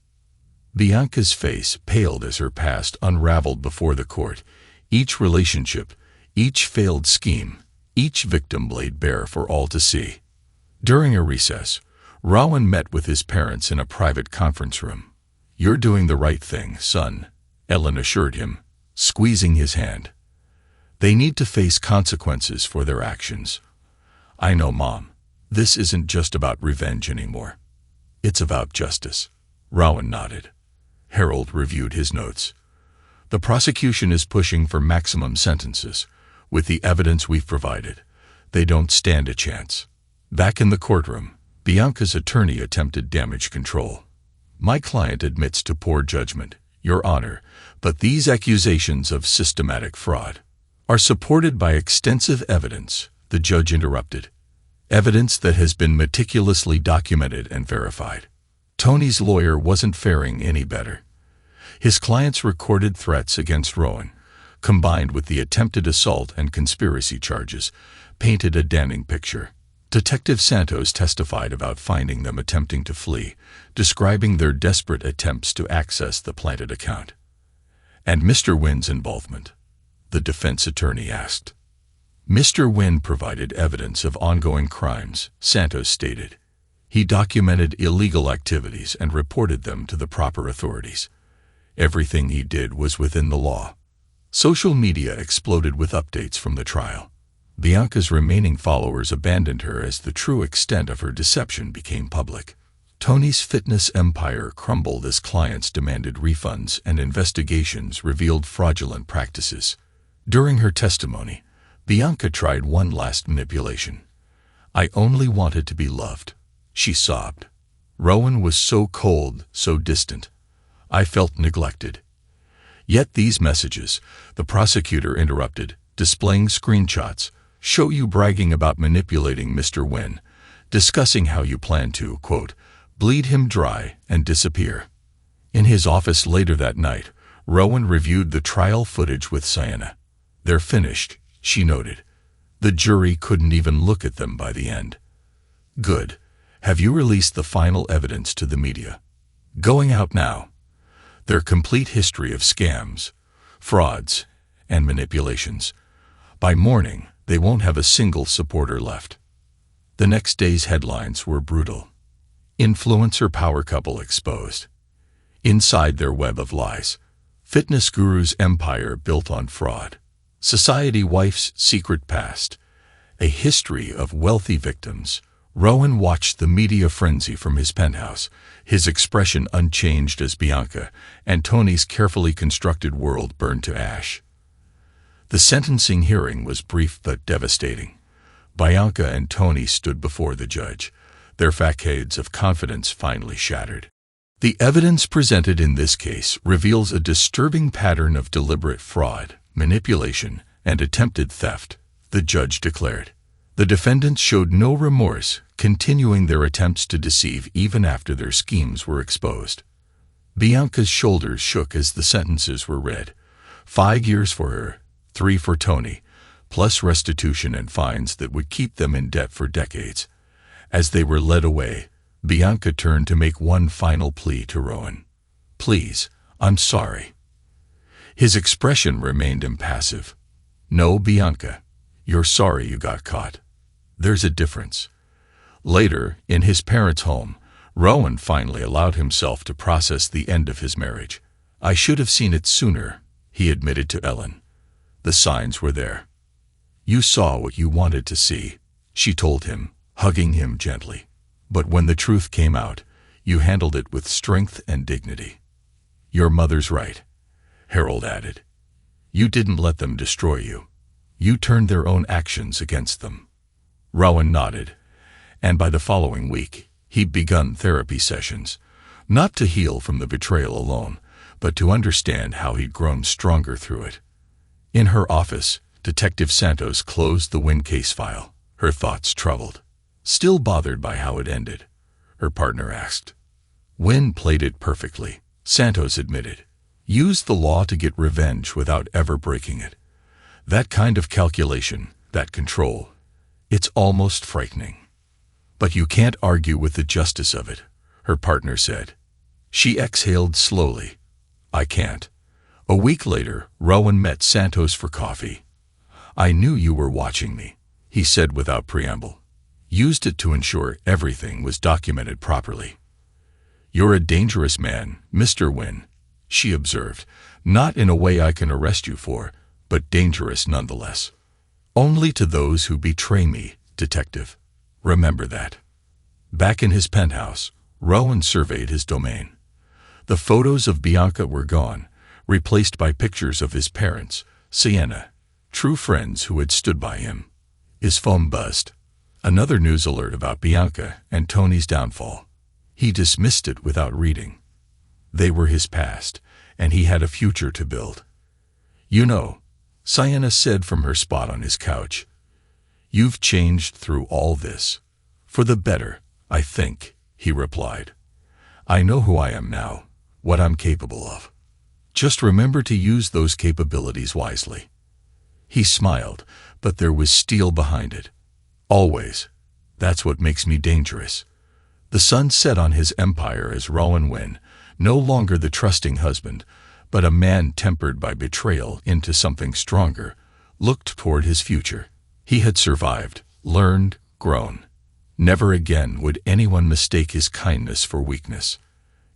Speaker 1: Bianca's face paled as her past unraveled before the court. Each relationship, each failed scheme, each victim laid bare for all to see. During a recess, Rowan met with his parents in a private conference room. "You're doing the right thing, son," Ellen assured him, squeezing his hand. "They need to face consequences for their actions." "I know, Mom. This isn't just about revenge anymore. It's about justice." Rowan nodded. Harold reviewed his notes. "The prosecution is pushing for maximum sentences. With the evidence we've provided, they don't stand a chance." Back in the courtroom, Bianca's attorney attempted damage control. "My client admits to poor judgment, Your Honor, but these accusations of systematic fraud are supported by extensive evidence," the judge interrupted. "Evidence that has been meticulously documented and verified." Tony's lawyer wasn't faring any better. His client's recorded threats against Rowan, combined with the attempted assault and conspiracy charges, painted a damning picture. Detective Santos testified about finding them attempting to flee, describing their desperate attempts to access the planted account. "And Mr. Wynn's involvement?" the defense attorney asked. "Mr. Wynn provided evidence of ongoing crimes," Santos stated. "He documented illegal activities and reported them to the proper authorities. Everything he did was within the law." Social media exploded with updates from the trial. Bianca's remaining followers abandoned her as the true extent of her deception became public. Tony's fitness empire crumbled as clients demanded refunds and investigations revealed fraudulent practices. During her testimony, Bianca tried one last manipulation. "I only wanted to be loved," she sobbed. "Rowan was so cold, so distant. I felt neglected." "Yet these messages," the prosecutor interrupted, displaying screenshots, "show you bragging about manipulating Mr. Wynn, discussing how you plan to, quote, bleed him dry and disappear." In his office later that night, Rowan reviewed the trial footage with Sienna. "They're finished," she noted. "The jury couldn't even look at them by the end." "Good. Have you released the final evidence to the media?" "Going out now. Their complete history of scams, frauds, and manipulations. By morning, they won't have a single supporter left." The next day's headlines were brutal. "Influencer power couple exposed. Inside their web of lies. Fitness guru's empire built on fraud. Society wife's secret past. A history of wealthy victims." Rowan watched the media frenzy from his penthouse, his expression unchanged as Bianca and Tony's carefully constructed world burned to ash. The sentencing hearing was brief but devastating. Bianca and Tony stood before the judge, their facades of confidence finally shattered. "The evidence presented in this case reveals a disturbing pattern of deliberate fraud, manipulation, and attempted theft," the judge declared. The defendants showed no remorse, continuing their attempts to deceive even after their schemes were exposed. Bianca's shoulders shook as the sentences were read. 5 years for her, 3 for Tony, plus restitution and fines that would keep them in debt for decades. As they were led away, Bianca turned to make one final plea to Rowan. "Please, I'm sorry." His expression remained impassive. "No, Bianca, you're sorry you got caught. There's a difference." Later, in his parents' home, Rowan finally allowed himself to process the end of his marriage. "I should have seen it sooner," he admitted to Ellen. "The signs were there." "You saw what you wanted to see," she told him, hugging him gently. "But when the truth came out, you handled it with strength and dignity." "Your mother's right," Harold added. "You didn't let them destroy you. You turned their own actions against them." Rowan nodded, and by the following week, he'd begun therapy sessions, not to heal from the betrayal alone, but to understand how he'd grown stronger through it. In her office, Detective Santos closed the Wynn case file, her thoughts troubled. "Still bothered by how it ended?" her partner asked. "Wynn played it perfectly," Santos admitted. "Used the law to get revenge without ever breaking it. That kind of calculation, that control, it's almost frightening." "But you can't argue with the justice of it," her partner said. She exhaled slowly. "I can't." A week later, Rowan met Santos for coffee. "I knew you were watching me," he said without preamble. "Used it to ensure everything was documented properly." "You're a dangerous man, Mr. Wynn," she observed. "Not in a way I can arrest you for, but dangerous nonetheless." "Only to those who betray me, detective. Remember that." Back in his penthouse, Rowan surveyed his domain. The photos of Bianca were gone, replaced by pictures of his parents, Sienna, true friends who had stood by him. His phone buzzed. Another news alert about Bianca and Tony's downfall. He dismissed it without reading. They were his past, and he had a future to build. "You know," Sienna said from her spot on his couch, "you've changed through all this. For the better, I think," he replied. "I know who I am now, what I'm capable of. Just remember to use those capabilities wisely." He smiled, but there was steel behind it. "Always. That's what makes me dangerous." The sun set on his empire as Rowan Wynn, no longer the trusting husband, but a man tempered by betrayal into something stronger, looked toward his future. He had survived, learned, grown. Never again would anyone mistake his kindness for weakness.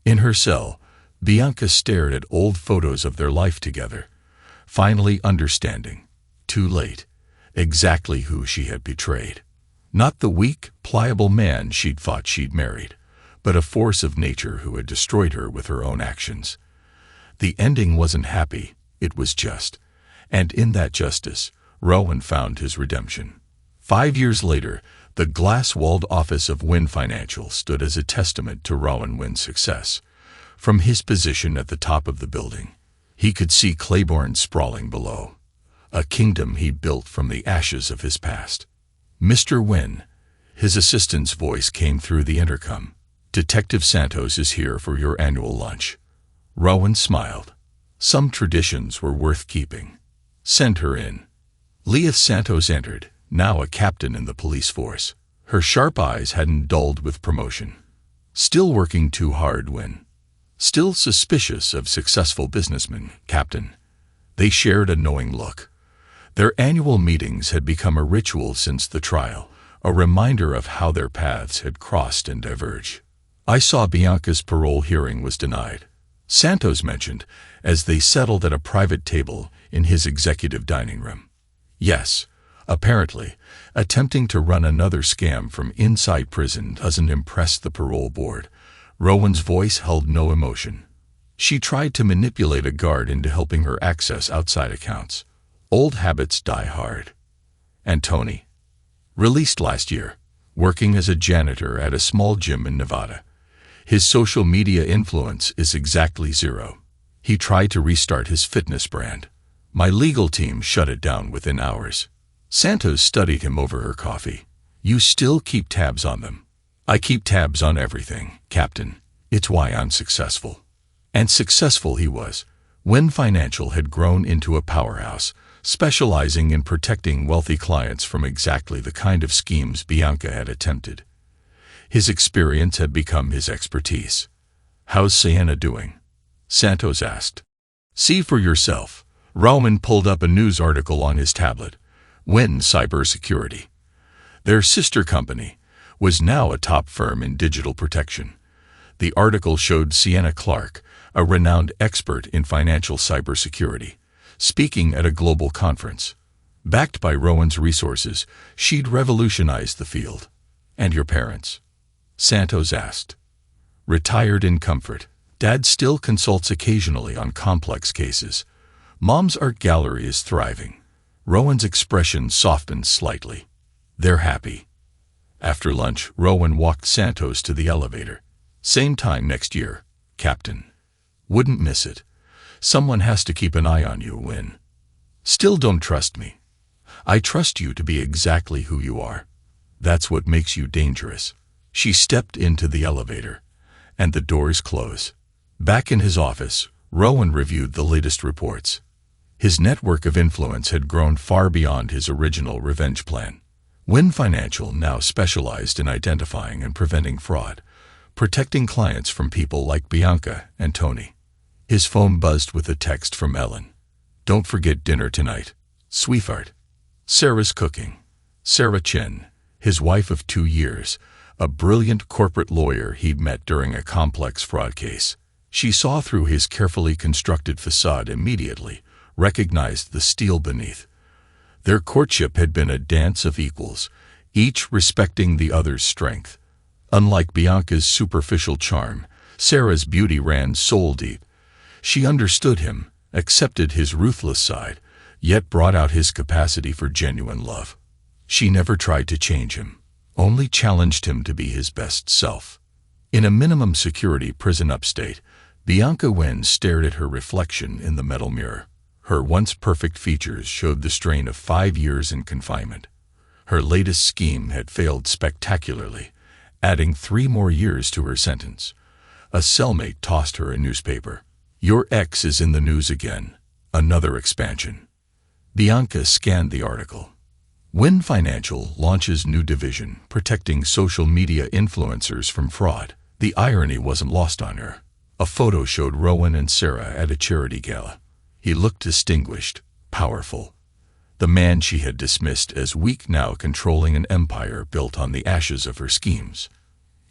Speaker 1: In her cell, Bianca stared at old photos of their life together, finally understanding, too late, exactly who she had betrayed. Not the weak, pliable man she'd thought she'd married, but a force of nature who had destroyed her with her own actions. The ending wasn't happy, it was just, and in that justice, Rowan found his redemption. 5 years later, the glass-walled office of Wynn Financial stood as a testament to Rowan Wynn's success. From his position at the top of the building, he could see Claiborne sprawling below, a kingdom he built from the ashes of his past. "Mr. Wynn," his assistant's voice came through the intercom. "Detective Santos is here for your annual lunch." Rowan smiled. Some traditions were worth keeping. "Send her in." Leah Santos entered, now a captain in the police force. Her sharp eyes hadn't dulled with promotion. "Still working too hard, Wynn?" "Still suspicious of successful businessmen, Captain." They shared a knowing look. Their annual meetings had become a ritual since the trial, a reminder of how their paths had crossed and diverged. "I saw Bianca's parole hearing was denied," Santos mentioned, as they settled at a private table in his executive dining room. "Yes, apparently, attempting to run another scam from inside prison doesn't impress the parole board." Rowan's voice held no emotion. "She tried to manipulate a guard into helping her access outside accounts. Old habits die hard." "And Tony?" "Released last year, working as a janitor at a small gym in Nevada. His social media influence is exactly zero. He tried to restart his fitness brand. My legal team shut it down within hours." Santos studied him over her coffee. You still keep tabs on them. I keep tabs on everything, Captain. It's why I'm successful. And successful he was. Win Financial had grown into a powerhouse, specializing in protecting wealthy clients from exactly the kind of schemes Bianca had attempted. His experience had become his expertise. How's Sienna doing? Santos asked. See for yourself. Rowan pulled up a news article on his tablet. Win Cybersecurity. Their sister company was now a top firm in digital protection. The article showed Sienna Clark, a renowned expert in financial cybersecurity, speaking at a global conference. Backed by Rowan's resources, she'd revolutionized the field. And your parents? Santos asked. Retired in comfort. Dad still consults occasionally on complex cases. Mom's art gallery is thriving. Rowan's expression softened slightly. They're happy. After lunch, Rowan walked Santos to the elevator. Same time next year, Captain. Wouldn't miss it. Someone has to keep an eye on you, Win. Still don't trust me. I trust you to be exactly who you are. That's what makes you dangerous. She stepped into the elevator, and the doors closed. Back in his office, Rowan reviewed the latest reports. His network of influence had grown far beyond his original revenge plan. Win Financial now specialized in identifying and preventing fraud, protecting clients from people like Bianca and Tony. His phone buzzed with a text from Ellen. Don't forget dinner tonight, sweetheart. Sarah's cooking. Sarah Chen, his wife of 2 years, a brilliant corporate lawyer he'd met during a complex fraud case. She saw through his carefully constructed facade immediately, recognized the steel beneath. Their courtship had been a dance of equals, each respecting the other's strength. Unlike Bianca's superficial charm, Sarah's beauty ran soul-deep. She understood him, accepted his ruthless side, yet brought out his capacity for genuine love. She never tried to change him, only challenged him to be his best self. In a minimum security prison upstate, Bianca Wynn stared at her reflection in the metal mirror. Her once perfect features showed the strain of 5 years in confinement. Her latest scheme had failed spectacularly, adding 3 more years to her sentence. A cellmate tossed her a newspaper. Your ex is in the news again. Another expansion. Bianca scanned the article. Win Financial launches new division, protecting social media influencers from fraud. The irony wasn't lost on her. A photo showed Rowan and Sarah at a charity gala. He looked distinguished, powerful. The man she had dismissed as weak now controlling an empire built on the ashes of her schemes.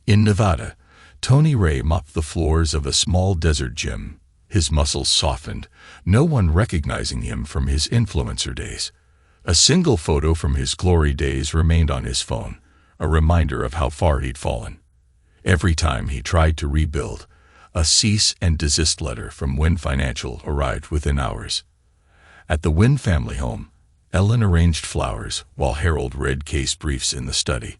Speaker 1: In Nevada, Tony Ray mopped the floors of a small desert gym. His muscles softened, no one recognizing him from his influencer days. A single photo from his glory days remained on his phone, a reminder of how far he'd fallen. Every time he tried to rebuild, a cease and desist letter from Win Financial arrived within hours. At the Win family home, Ellen arranged flowers while Harold read case briefs in the study.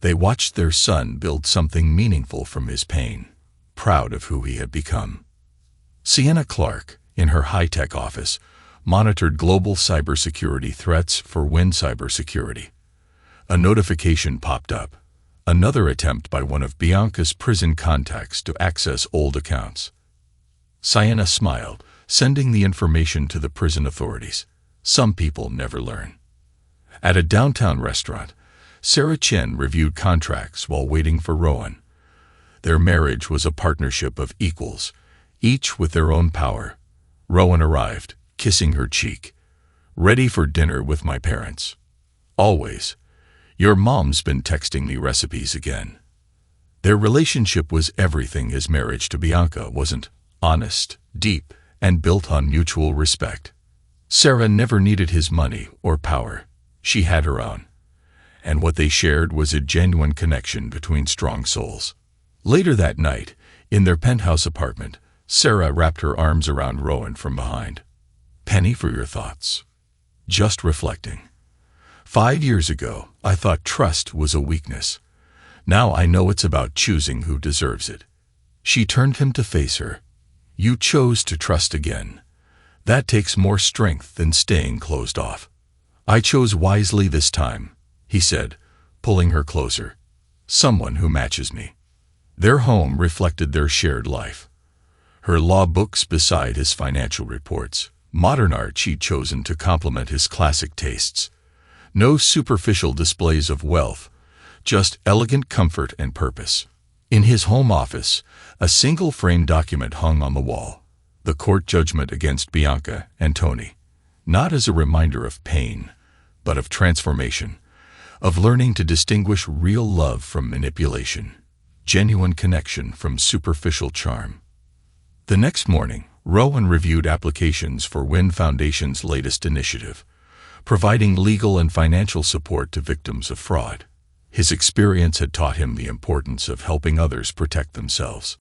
Speaker 1: They watched their son build something meaningful from his pain, proud of who he had become. Sienna Clark, in her high-tech office, monitored global cybersecurity threats for Win Cybersecurity. A notification popped up. Another attempt by one of Bianca's prison contacts to access old accounts. Sienna smiled, sending the information to the prison authorities. Some people never learn. At a downtown restaurant, Sarah Chen reviewed contracts while waiting for Rowan. Their marriage was a partnership of equals, each with their own power. Rowan arrived, kissing her cheek. Ready for dinner with my parents. Always. Your mom's been texting me recipes again. Their relationship was everything his marriage to Bianca wasn't: honest, deep, and built on mutual respect. Sarah never needed his money or power. She had her own. And what they shared was a genuine connection between strong souls. Later that night, in their penthouse apartment, Sarah wrapped her arms around Rowan from behind. Penny for your thoughts. Just reflecting. 5 years ago, I thought trust was a weakness. Now I know it's about choosing who deserves it. She turned him to face her. You chose to trust again. That takes more strength than staying closed off. "I chose wisely this time," he said, pulling her closer. "Someone who matches me." Their home reflected their shared life. Her law books beside his financial reports, modern art she'd chosen to complement his classic tastes. No superficial displays of wealth, just elegant comfort and purpose. In his home office, a single framed document hung on the wall, the court judgment against Bianca and Tony, not as a reminder of pain, but of transformation, of learning to distinguish real love from manipulation, genuine connection from superficial charm. The next morning, Rowan reviewed applications for Wynn Foundation's latest initiative, providing legal and financial support to victims of fraud. His experience had taught him the importance of helping others protect themselves.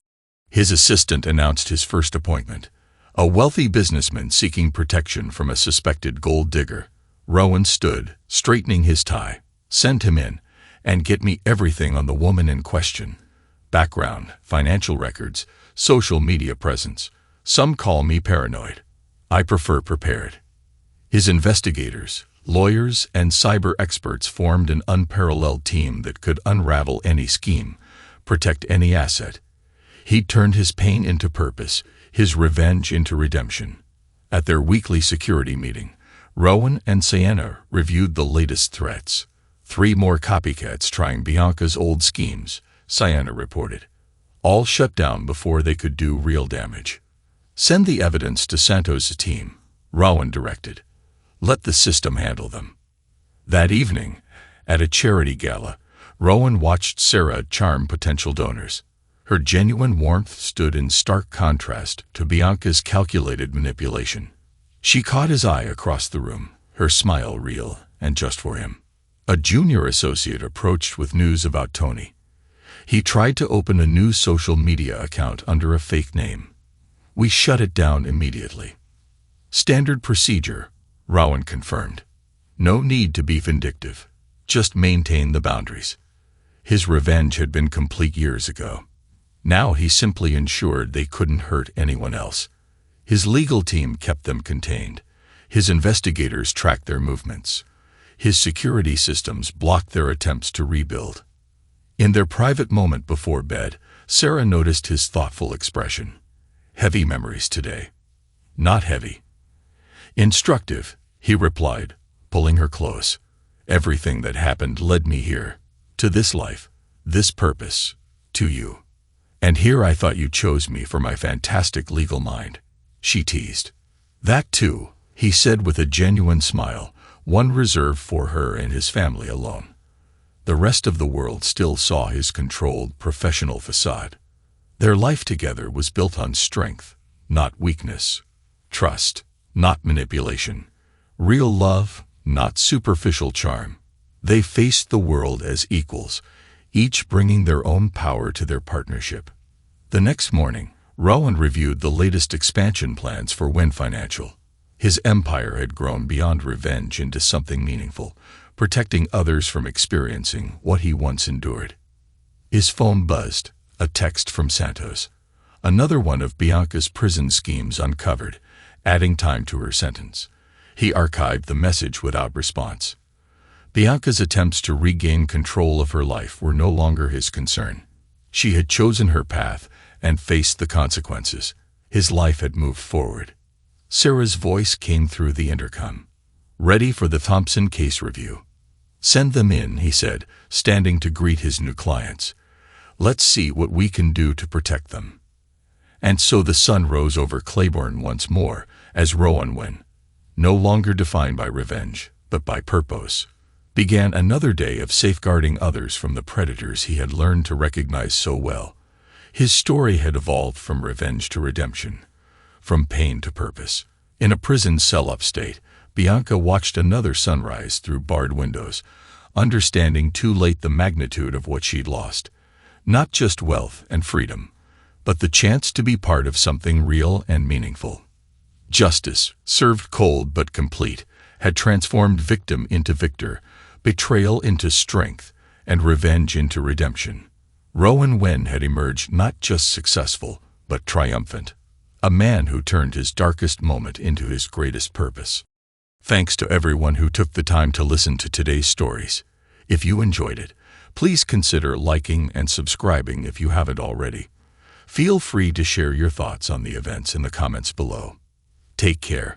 Speaker 1: His assistant announced his first appointment, a wealthy businessman seeking protection from a suspected gold digger. Rowan stood, straightening his tie. "Send him in, and get me everything on the woman in question. Background, financial records, social media presence. Some call me paranoid. I prefer prepared." His investigators, lawyers, and cyber experts formed an unparalleled team that could unravel any scheme, protect any asset. He turned his pain into purpose, his revenge into redemption. At their weekly security meeting, Rowan and Sienna reviewed the latest threats. 3 more copycats trying Bianca's old schemes, Sienna reported. All shut down before they could do real damage. "Send the evidence to Santos' team," Rowan directed. "Let the system handle them." That evening, at a charity gala, Rowan watched Sarah charm potential donors. Her genuine warmth stood in stark contrast to Bianca's calculated manipulation. She caught his eye across the room, her smile real and just for him. A junior associate approached with news about Tony. He tried to open a new social media account under a fake name. "We shut it down immediately." "Standard procedure," Rowan confirmed. "No need to be vindictive. Just maintain the boundaries." His revenge had been complete years ago. Now he simply ensured they couldn't hurt anyone else. His legal team kept them contained. His investigators tracked their movements. His security systems blocked their attempts to rebuild. In their private moment before bed, Sarah noticed his thoughtful expression. "Heavy memories today." "Not heavy." "Instructive," he replied, pulling her close. "Everything that happened led me here, to this life, this purpose, to you. And here I thought you chose me for my fantastic legal mind," she teased. "That too," he said with a genuine smile, one reserved for her and his family alone. The rest of the world still saw his controlled, professional facade. Their life together was built on strength, not weakness. Trust, not manipulation. Real love, not superficial charm. They faced the world as equals, each bringing their own power to their partnership. The next morning, Rowan reviewed the latest expansion plans for Wynn Financial. His empire had grown beyond revenge into something meaningful, protecting others from experiencing what he once endured. His phone buzzed, a text from Santos. Another one of Bianca's prison schemes uncovered, adding time to her sentence. He archived the message without response. Bianca's attempts to regain control of her life were no longer his concern. She had chosen her path and faced the consequences. His life had moved forward. Sarah's voice came through the intercom. "Ready for the Thompson case review." "Send them in," he said, standing to greet his new clients. "Let's see what we can do to protect them." And so the sun rose over Claiborne once more, as Rowan Wynn, no longer defined by revenge, but by purpose, began another day of safeguarding others from the predators he had learned to recognize so well. His story had evolved from revenge to redemption, from pain to purpose. In a prison cell upstate, Bianca watched another sunrise through barred windows, understanding too late the magnitude of what she'd lost. Not just wealth and freedom, but the chance to be part of something real and meaningful. Justice, served cold but complete, had transformed victim into victor, betrayal into strength, and revenge into redemption. Rowan Wynn had emerged not just successful, but triumphant. A man who turned his darkest moment into his greatest purpose. Thanks to everyone who took the time to listen to today's stories. If you enjoyed it, please consider liking and subscribing if you haven't already. Feel free to share your thoughts on the events in the comments below. Take care.